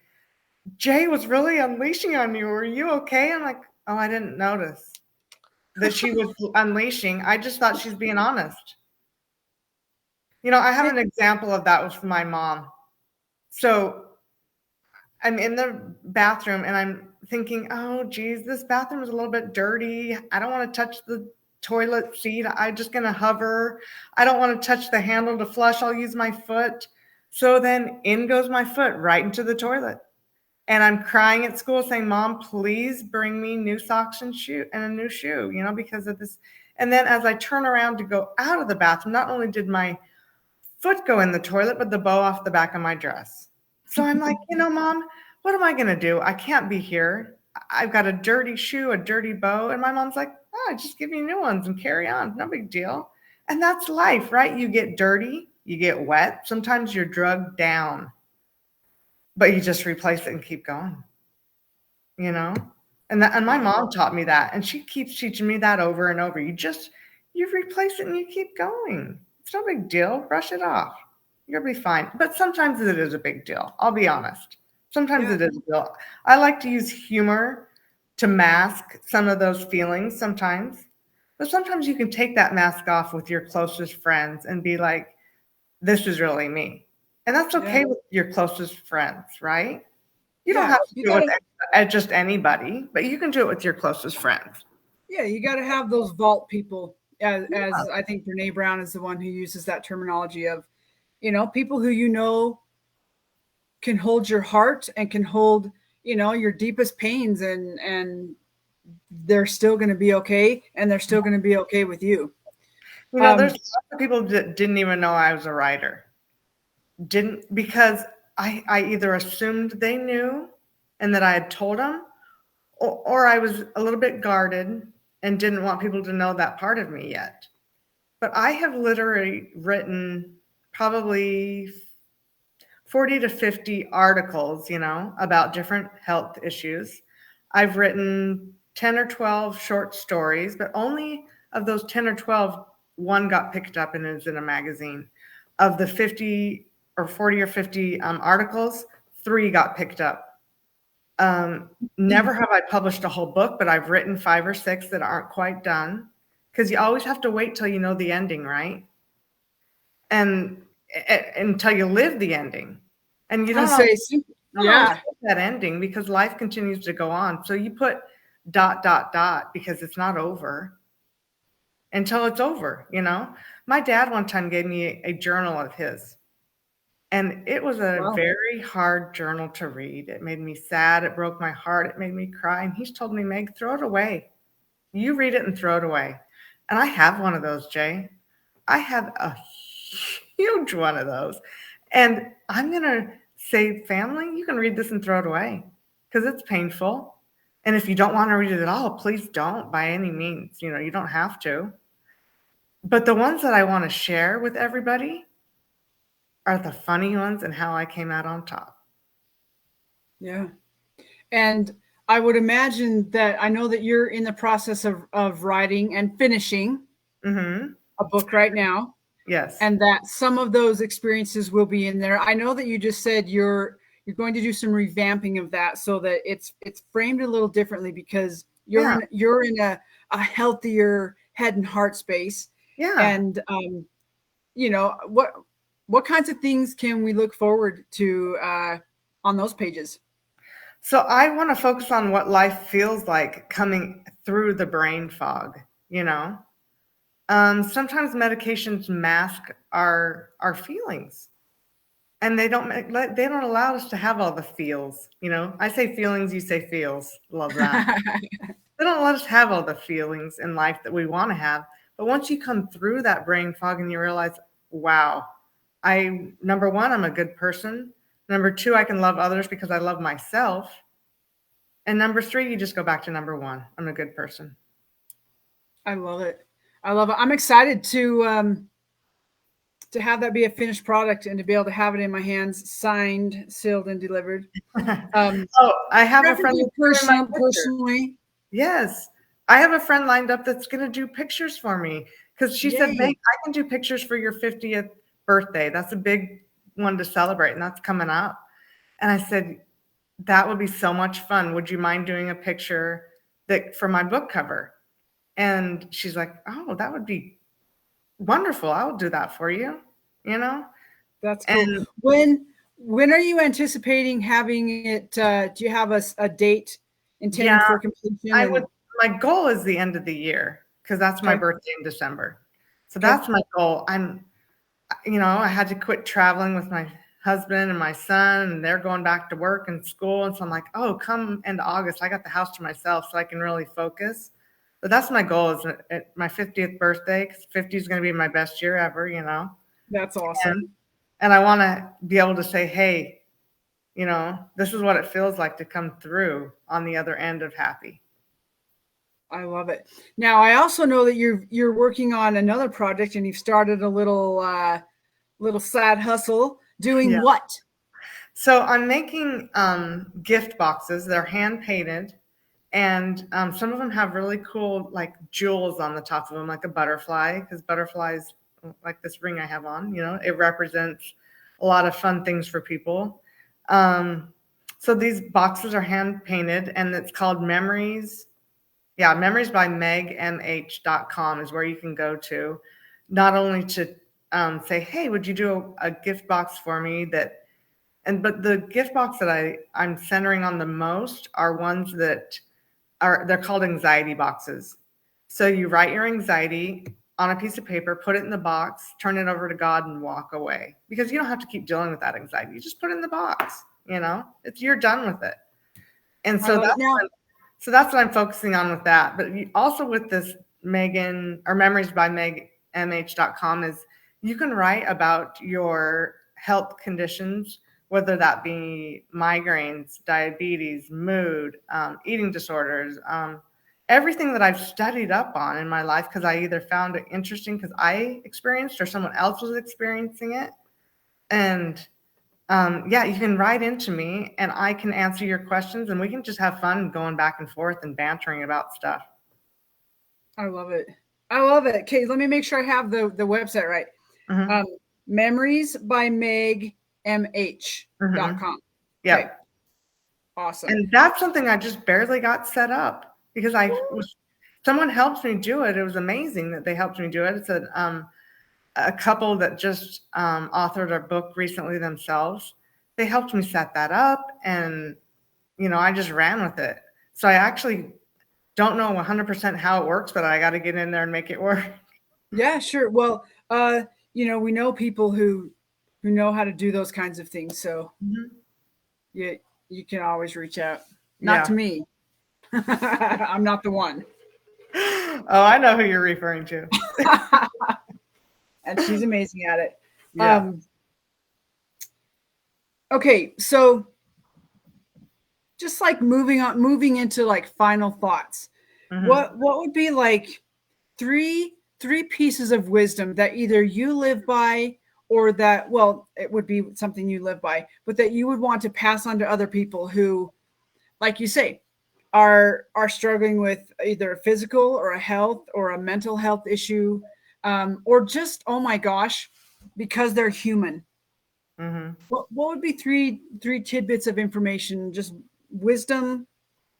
Jay was really unleashing on you. Are you okay? I'm like, oh, I didn't notice that she was unleashing. I just thought she's being honest. You know, I have an example of that with my mom. So I'm in the bathroom and I'm thinking, oh, geez, this bathroom is a little bit dirty. I don't want to touch the toilet seat. I'm just going to hover. I don't want to touch the handle to flush. I'll use my foot. So then in goes my foot right into the toilet. And I'm crying at school saying, Mom, please bring me new socks and a new shoe, you know, because of this. And then as I turn around to go out of the bathroom, not only did my foot go in the toilet, but the bow off the back of my dress. So I'm like, you know, Mom, what am I going to do? I can't be here. I've got a dirty shoe, a dirty bow. And my mom's like, oh, just give me new ones and carry on. No big deal. And that's life, right? You get dirty, you get wet. Sometimes you're drugged down, but you just replace it and keep going, you know? And my mom taught me that. And she keeps teaching me that over and over. You replace it and you keep going. It's no big deal. Brush it off. You'll be fine. But sometimes it is a big deal. I'll be honest. Sometimes it is a deal. I like to use humor to mask some of those feelings sometimes. But sometimes you can take that mask off with your closest friends and be like, this is really me. And that's okay with your closest friends, right? You don't have to do it with just anybody, but you can do it with your closest friends. Yeah, you got to have those vault people. As I think Brene Brown is the one who uses that terminology of, you know, people who you know can hold your heart and can hold, you know, your deepest pains, and they're still going to be okay, and they're still going to be okay with you. You know, there's lots of people that didn't even know I was a writer. Because I either assumed they knew and that I had told them, or I was a little bit guarded and didn't want people to know that part of me yet. But I have literally written probably 40 to 50 articles, you know, about different health issues. I've written 10 or 12 short stories, but only of those 10 or 12, one got picked up and is in a magazine. Of the 50 or 40 or 50 articles, 3 got picked up. Never have I published a whole book, but I've written 5 or 6 that aren't quite done, because you always have to wait till you know the ending, right? And until you live the ending, and you don't always that ending, because life continues to go on. So you put ... because it's not over until it's over, you know? My dad one time gave me a journal of his, and it was a very hard journal to read. It made me sad. It broke my heart. It made me cry. And he's told me, Meg, throw it away. You read it and throw it away. And I have one of those, Jay. I have a huge one of those. And I'm going to say, family, you can read this and throw it away, because it's painful. And if you don't want to read it at all, please don't, by any means. You know, you don't have to. But the ones that I want to share with everybody are the funny ones and how I came out on top. Yeah. And I would imagine that, I know that you're in the process of writing and finishing a book right now. Yes. And that some of those experiences will be in there. I know that you just said you're going to do some revamping of that so that it's framed a little differently, because you're in a healthier head and heart space. Yeah. And you know, what kinds of things can we look forward to on those pages? So I want to focus on what life feels like coming through the brain fog, you know? Sometimes medications mask our feelings, and they don't allow us to have all the feels, you know? I say feelings, you say feels. Love that. They don't let us have all the feelings in life that we want to have. But once you come through that brain fog and you realize, wow, number 1, I'm a good person. Number 2, I can love others because I love myself. And number 3, you just go back to number 1. I'm a good person. I love it. I love it. I'm excited to have that be a finished product and to be able to have it in my hands, signed, sealed, and delivered. Oh, I have a friend Preferably that's doing my picture. personally. Yes. I have a friend lined up that's going to do pictures for me because she said, Meg, Yay. I can do pictures for your 50th birthday. That's a big one to celebrate, and that's coming up. And I said, that would be so much fun. Would you mind doing a picture that for my book cover? And she's like, oh, that would be wonderful. I'll do that for you, you know? That's cool. And When are you anticipating having it? Do you have a date intended yeah, for completion? I And would, my goal is the end of the year because that's my okay, birthday in December. So okay, that's my goal. I had to quit traveling with my husband and my son, and they're going back to work and school. And so I'm like, oh, come end August, I got the house to myself so I can really focus. But that's my goal is at my 50th birthday, because 50 is going to be my best year ever, that's awesome. And I want to be able to say, hey, this is what it feels like to come through on the other end of happy. I love it. Now, I also know that you're working on another project, and you've started a little side hustle. Doing Yeah. what? So I'm making gift boxes. They're hand painted, and some of them have really cool like jewels on the top of them, like a butterfly, because butterflies, like this ring I have on, it represents a lot of fun things for people. So these boxes are hand painted, and it's called Memories. Yeah, Memories by megmh.com is where you can go to, not only to say, hey, would you do a gift box for me but the gift box that I'm centering on the most are ones that they're called anxiety boxes. So you write your anxiety on a piece of paper, put it in the box, turn it over to God, and walk away. Because you don't have to keep dealing with that anxiety. You just put it in the box, you're done with it. And I love it. Now, so that's what I'm focusing on with that. But also with this Megan or Memories by megmh.com is you can write about your health conditions, whether that be migraines, diabetes, mood, eating disorders, everything that I've studied up on in my life because I either found it interesting because I experienced or someone else was experiencing it. And you can write into me and I can answer your questions and we can just have fun going back and forth and bantering about stuff. I love it. I love it. Okay, let me make sure I have the website right. Mm-hmm. Memories by megmh.com. Mm-hmm. Okay. Yep. Awesome. And that's something I just barely got set up because someone helped me do it. It was amazing that they helped me do it. It's a couple that just authored a book recently themselves. They helped me set that up and, I just ran with it. So I actually don't know 100% how it works, but I got to get in there and make it work. Yeah, sure. Well, we know people who know how to do those kinds of things. So you can always reach out. Not to me. I'm not the one. Oh, I know who you're referring to. And she's amazing at it. Yeah. Okay, so just like moving into like final thoughts. Mm-hmm. What would be like three pieces of wisdom that either you live by or that, well, it would be something you live by, but that you would want to pass on to other people who, like you say, are struggling with either a physical or a health or a mental health issue, or just, oh my gosh, because they're human. Mm-hmm. What would be three tidbits of information, just wisdom,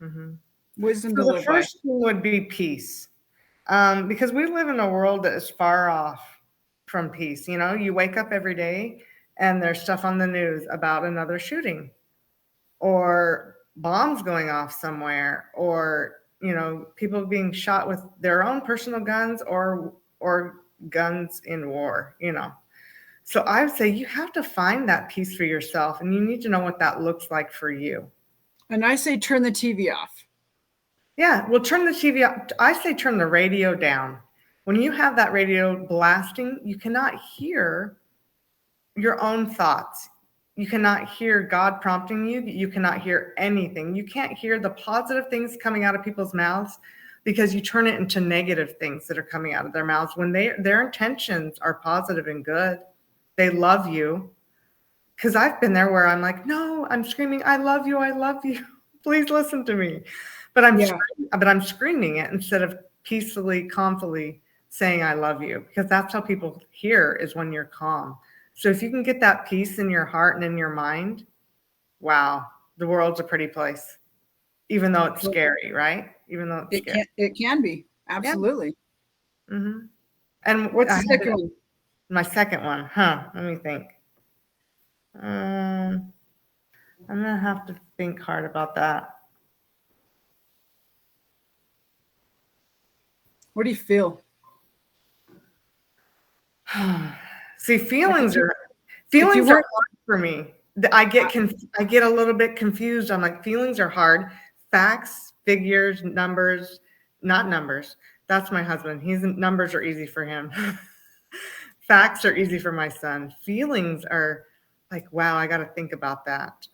Mm-hmm. wisdom to So the live by? first thing would be peace. Because we live in a world that is far off from peace. You wake up every day and there's stuff on the news about another shooting or bombs going off somewhere or, people being shot with their own personal guns or guns in war, So I would say you have to find that peace for yourself and you need to know what that looks like for you. And I say turn the TV off. Yeah, well, turn the TV up. I say turn the radio down. When you have that radio blasting, you cannot hear your own thoughts. You cannot hear God prompting you. You cannot hear anything. You can't hear the positive things coming out of people's mouths. because you turn it into negative things that are coming out of their mouths when their intentions are positive and good. They love you. Because I've been there where I'm like, no, I'm screaming, I love you, please listen to me. But I'm screaming it instead of peacefully, calmly saying I love you, because that's how people hear, is when you're calm. So if you can get that peace in your heart and in your mind, wow, the world's a pretty place, even though it's scary, right? Even though it's scary. It can be. Absolutely. Yeah. Mm-hmm. And what's the second one? My second one, let me think. I'm gonna have to think hard about that. What do you feel? See, feelings are hard for me. I get a little bit confused. I'm like, feelings are hard. Facts, figures, numbers, not numbers. That's my husband. Numbers are easy for him. Facts are easy for my son. Feelings are like, wow, I got to think about that.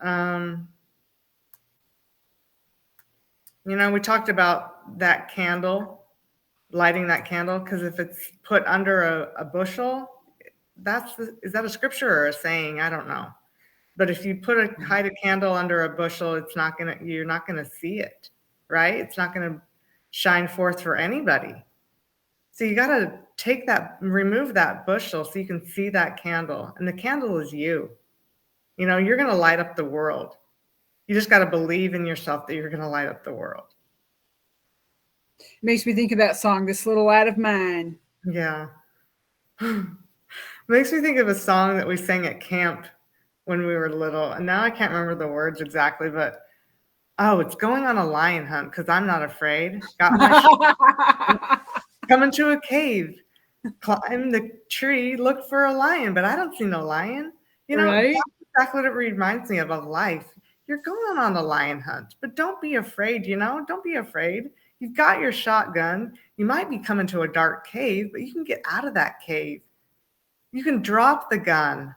We talked about that candle, lighting that candle, because if it's put under a bushel, is that a scripture or a saying? I don't know. But if you hide a candle under a bushel, you're not gonna see it, right? It's not gonna shine forth for anybody. So you gotta remove that bushel so you can see that candle. And the candle is you. You're gonna light up the world. You just gotta believe in yourself that you're gonna light up the world. Makes me think of that song, This Little Light of Mine. Yeah. Makes me think of a song that we sang at camp when we were little. And now I can't remember the words exactly, but it's going on a lion hunt because I'm not afraid. Got my come into a cave, climb the tree, look for a lion, but I don't see no lion. Right? That's exactly what it reminds me of life. You're going on a lion hunt, but don't be afraid, don't be afraid. You've got your shotgun. You might be coming to a dark cave, but you can get out of that cave. You can drop the gun.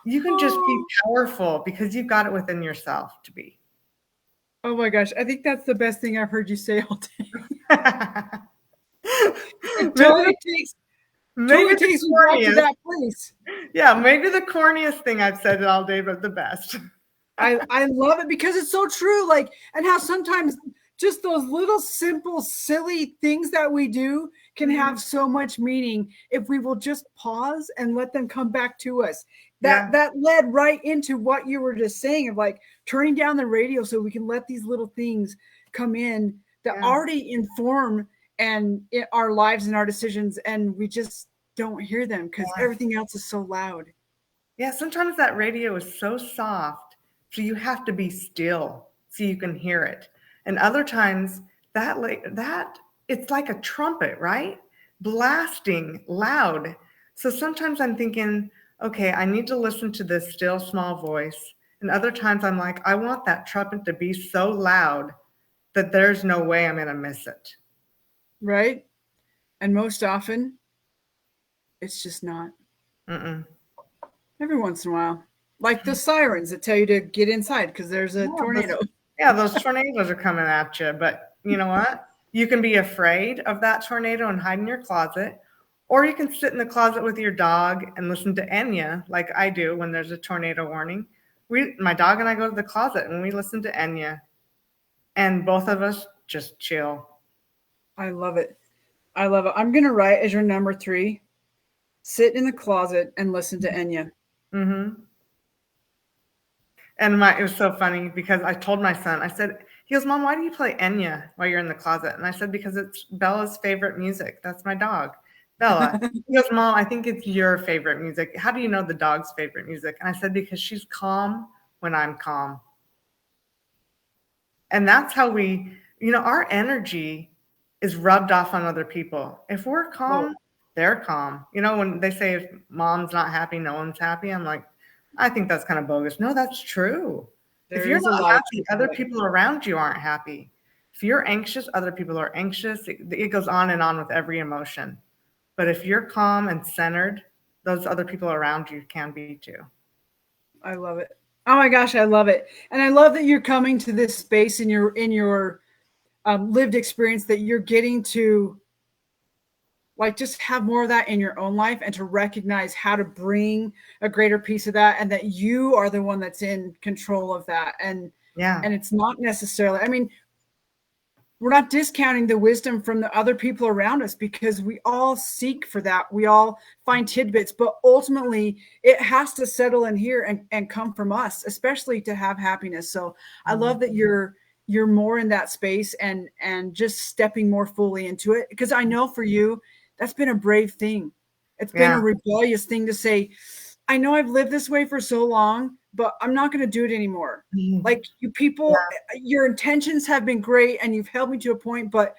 You can just be powerful because you've got it within yourself to be. Oh my gosh. I think that's the best thing I've heard you say all day. It totally takes me back to that place. Yeah, maybe the corniest thing I've said all day, but the best. I love it because it's so true. Like, and how sometimes just those little simple, silly things that we do can have so much meaning if we will just pause and let them come back to us. That led right into what you were just saying of like turning down the radio so we can let these little things come in that already inform our lives and our decisions, and we just don't hear them because everything else is so loud. Yeah, sometimes that radio is so soft, so you have to be still so you can hear it. And other times that it's like a trumpet, right? Blasting loud. So sometimes I'm thinking, okay, I need to listen to this still small voice. And other times I'm like, I want that trumpet to be so loud that there's no way I'm going to miss it. Right? And most often, it's just not. Every once in a while. Like the sirens that tell you to get inside because there's a tornado. Those tornadoes are coming at you. But you know what? You can be afraid of that tornado and hide in your closet. Or you can sit in the closet with your dog and listen to Enya, like I do when there's a tornado warning. My dog and I go to the closet and we listen to Enya. And both of us just chill. I love it. I love it. I'm going to write as your number 3, sit in the closet and listen to Enya. And it was so funny because I told my son, he goes, Mom, why do you play Enya while you're in the closet? And I said, because it's Bella's favorite music. That's my dog, Bella. He goes, Mom, I think it's your favorite music. How do you know the dog's favorite music? And I said, because she's calm when I'm calm. And that's how our energy is rubbed off on other people. If we're calm, they're calm. When they say if mom's not happy, no one's happy, I'm like, I think that's kind of bogus. No, that's true. If you're not happy, other people around you aren't happy. If you're anxious, other people are anxious. It goes on and on with every emotion. But if you're calm and centered, those other people around you can be too. I love it. Oh my gosh, I love it. And I love that you're coming to this space in your lived experience that you're getting to like just have more of that in your own life and to recognize how to bring a greater piece of that, and that you are the one that's in control of that. And it's not necessarily, I mean, we're not discounting the wisdom from the other people around us, because we all seek for that. We all find tidbits, but ultimately it has to settle in here and come from us, especially to have happiness. So I love that you're more in that space and just stepping more fully into it. Because I know for you, that's been a brave thing. It's been a rebellious thing to say, I know I've lived this way for so long, but I'm not going to do it anymore. Like you people, your intentions have been great and you've held me to a point, but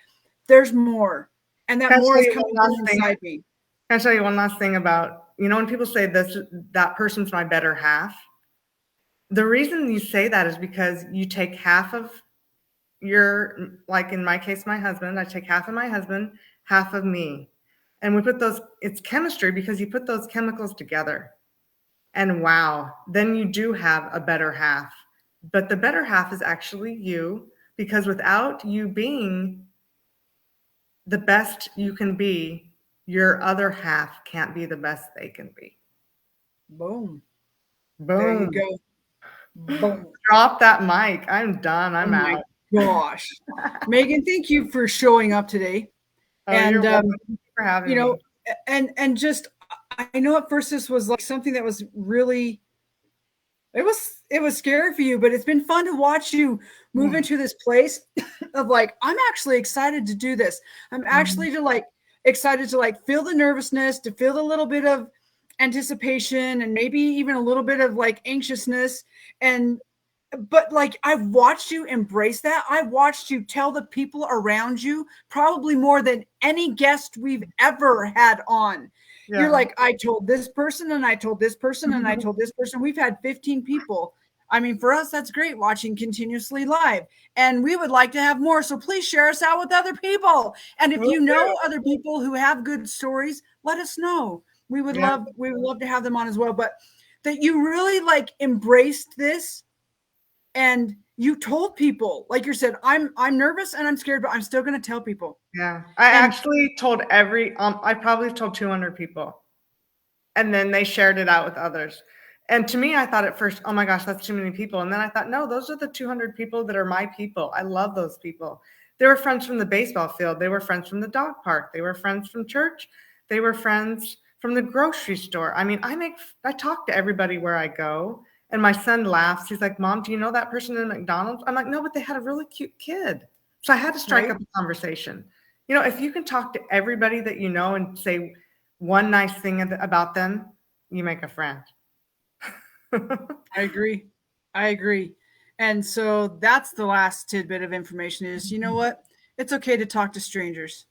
there's more. And that more is coming from inside me. Can I tell you one last thing about, when people say this, that person's my better half, the reason you say that is because you take half of like in my case, my husband, I take half of my husband, half of me. And we put it's chemistry because you put those chemicals together. And wow, then you do have a better half. But the better half is actually you, because without you being the best you can be, your other half can't be the best they can be. Boom. Boom. There you go. Boom. Drop that mic. I'm done. I'm out. Gosh. Megan, thank you for showing up today. You're welcome. For having me. And just, I know at first this was like something that was really, it was scary for you, but it's been fun to watch you move into this place of like, I'm actually excited to do this. I'm actually excited to like feel the nervousness, to feel a little bit of anticipation and maybe even a little bit of like anxiousness. But like, I've watched you embrace that. I've watched you tell the people around you, probably more than any guest we've ever had on. Yeah. You're like, I told this person and I told this person and I told this person. We've had 15 people. I mean, for us, that's great watching continuously live. And we would like to have more. So please share us out with other people. And if you know other people who have good stories, let us know. We would love to have them on as well. But that you really like embraced this. And you told people, like you said, I'm nervous and I'm scared, but I'm still going to tell people. Yeah. I actually told I probably told 200 people, and then they shared it out with others. And to me, I thought at first, oh my gosh, that's too many people. And then I thought, no, those are the 200 people that are my people. I love those people. They were friends from the baseball field. They were friends from the dog park. They were friends from church. They were friends from the grocery store. I mean, I talk to everybody where I go. And my son laughs. He's like, Mom, do you know that person in McDonald's? I'm like, no, but they had a really cute kid. So I had to strike up a conversation. If you can talk to everybody that you know and say one nice thing about them, you make a friend. I agree. And so that's the last tidbit of information is, you know what? It's okay to talk to strangers.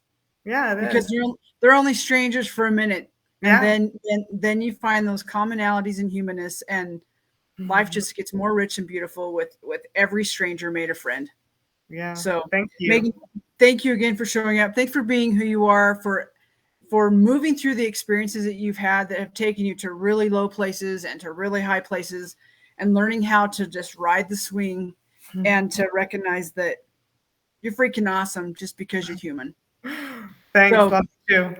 Yeah, it because is. they're only strangers for a minute. And then you find those commonalities in humanness, and life just gets more rich and beautiful with every stranger made a friend. Yeah. So thank you. Megan, thank you again for showing up. Thanks for being who you are, for moving through the experiences that you've had that have taken you to really low places and to really high places, and learning how to just ride the swing and to recognize that you're freaking awesome just because you're human. Thanks. Love you.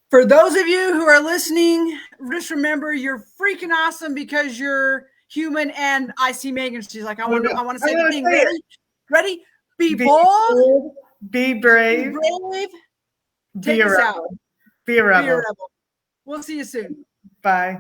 For those of you who are listening, just remember you're freaking awesome because you're human. And I see Megan. She's like, I want to say the thing. Ready? Be bold. Be brave. Take us out. Be a rebel. We'll see you soon. Bye.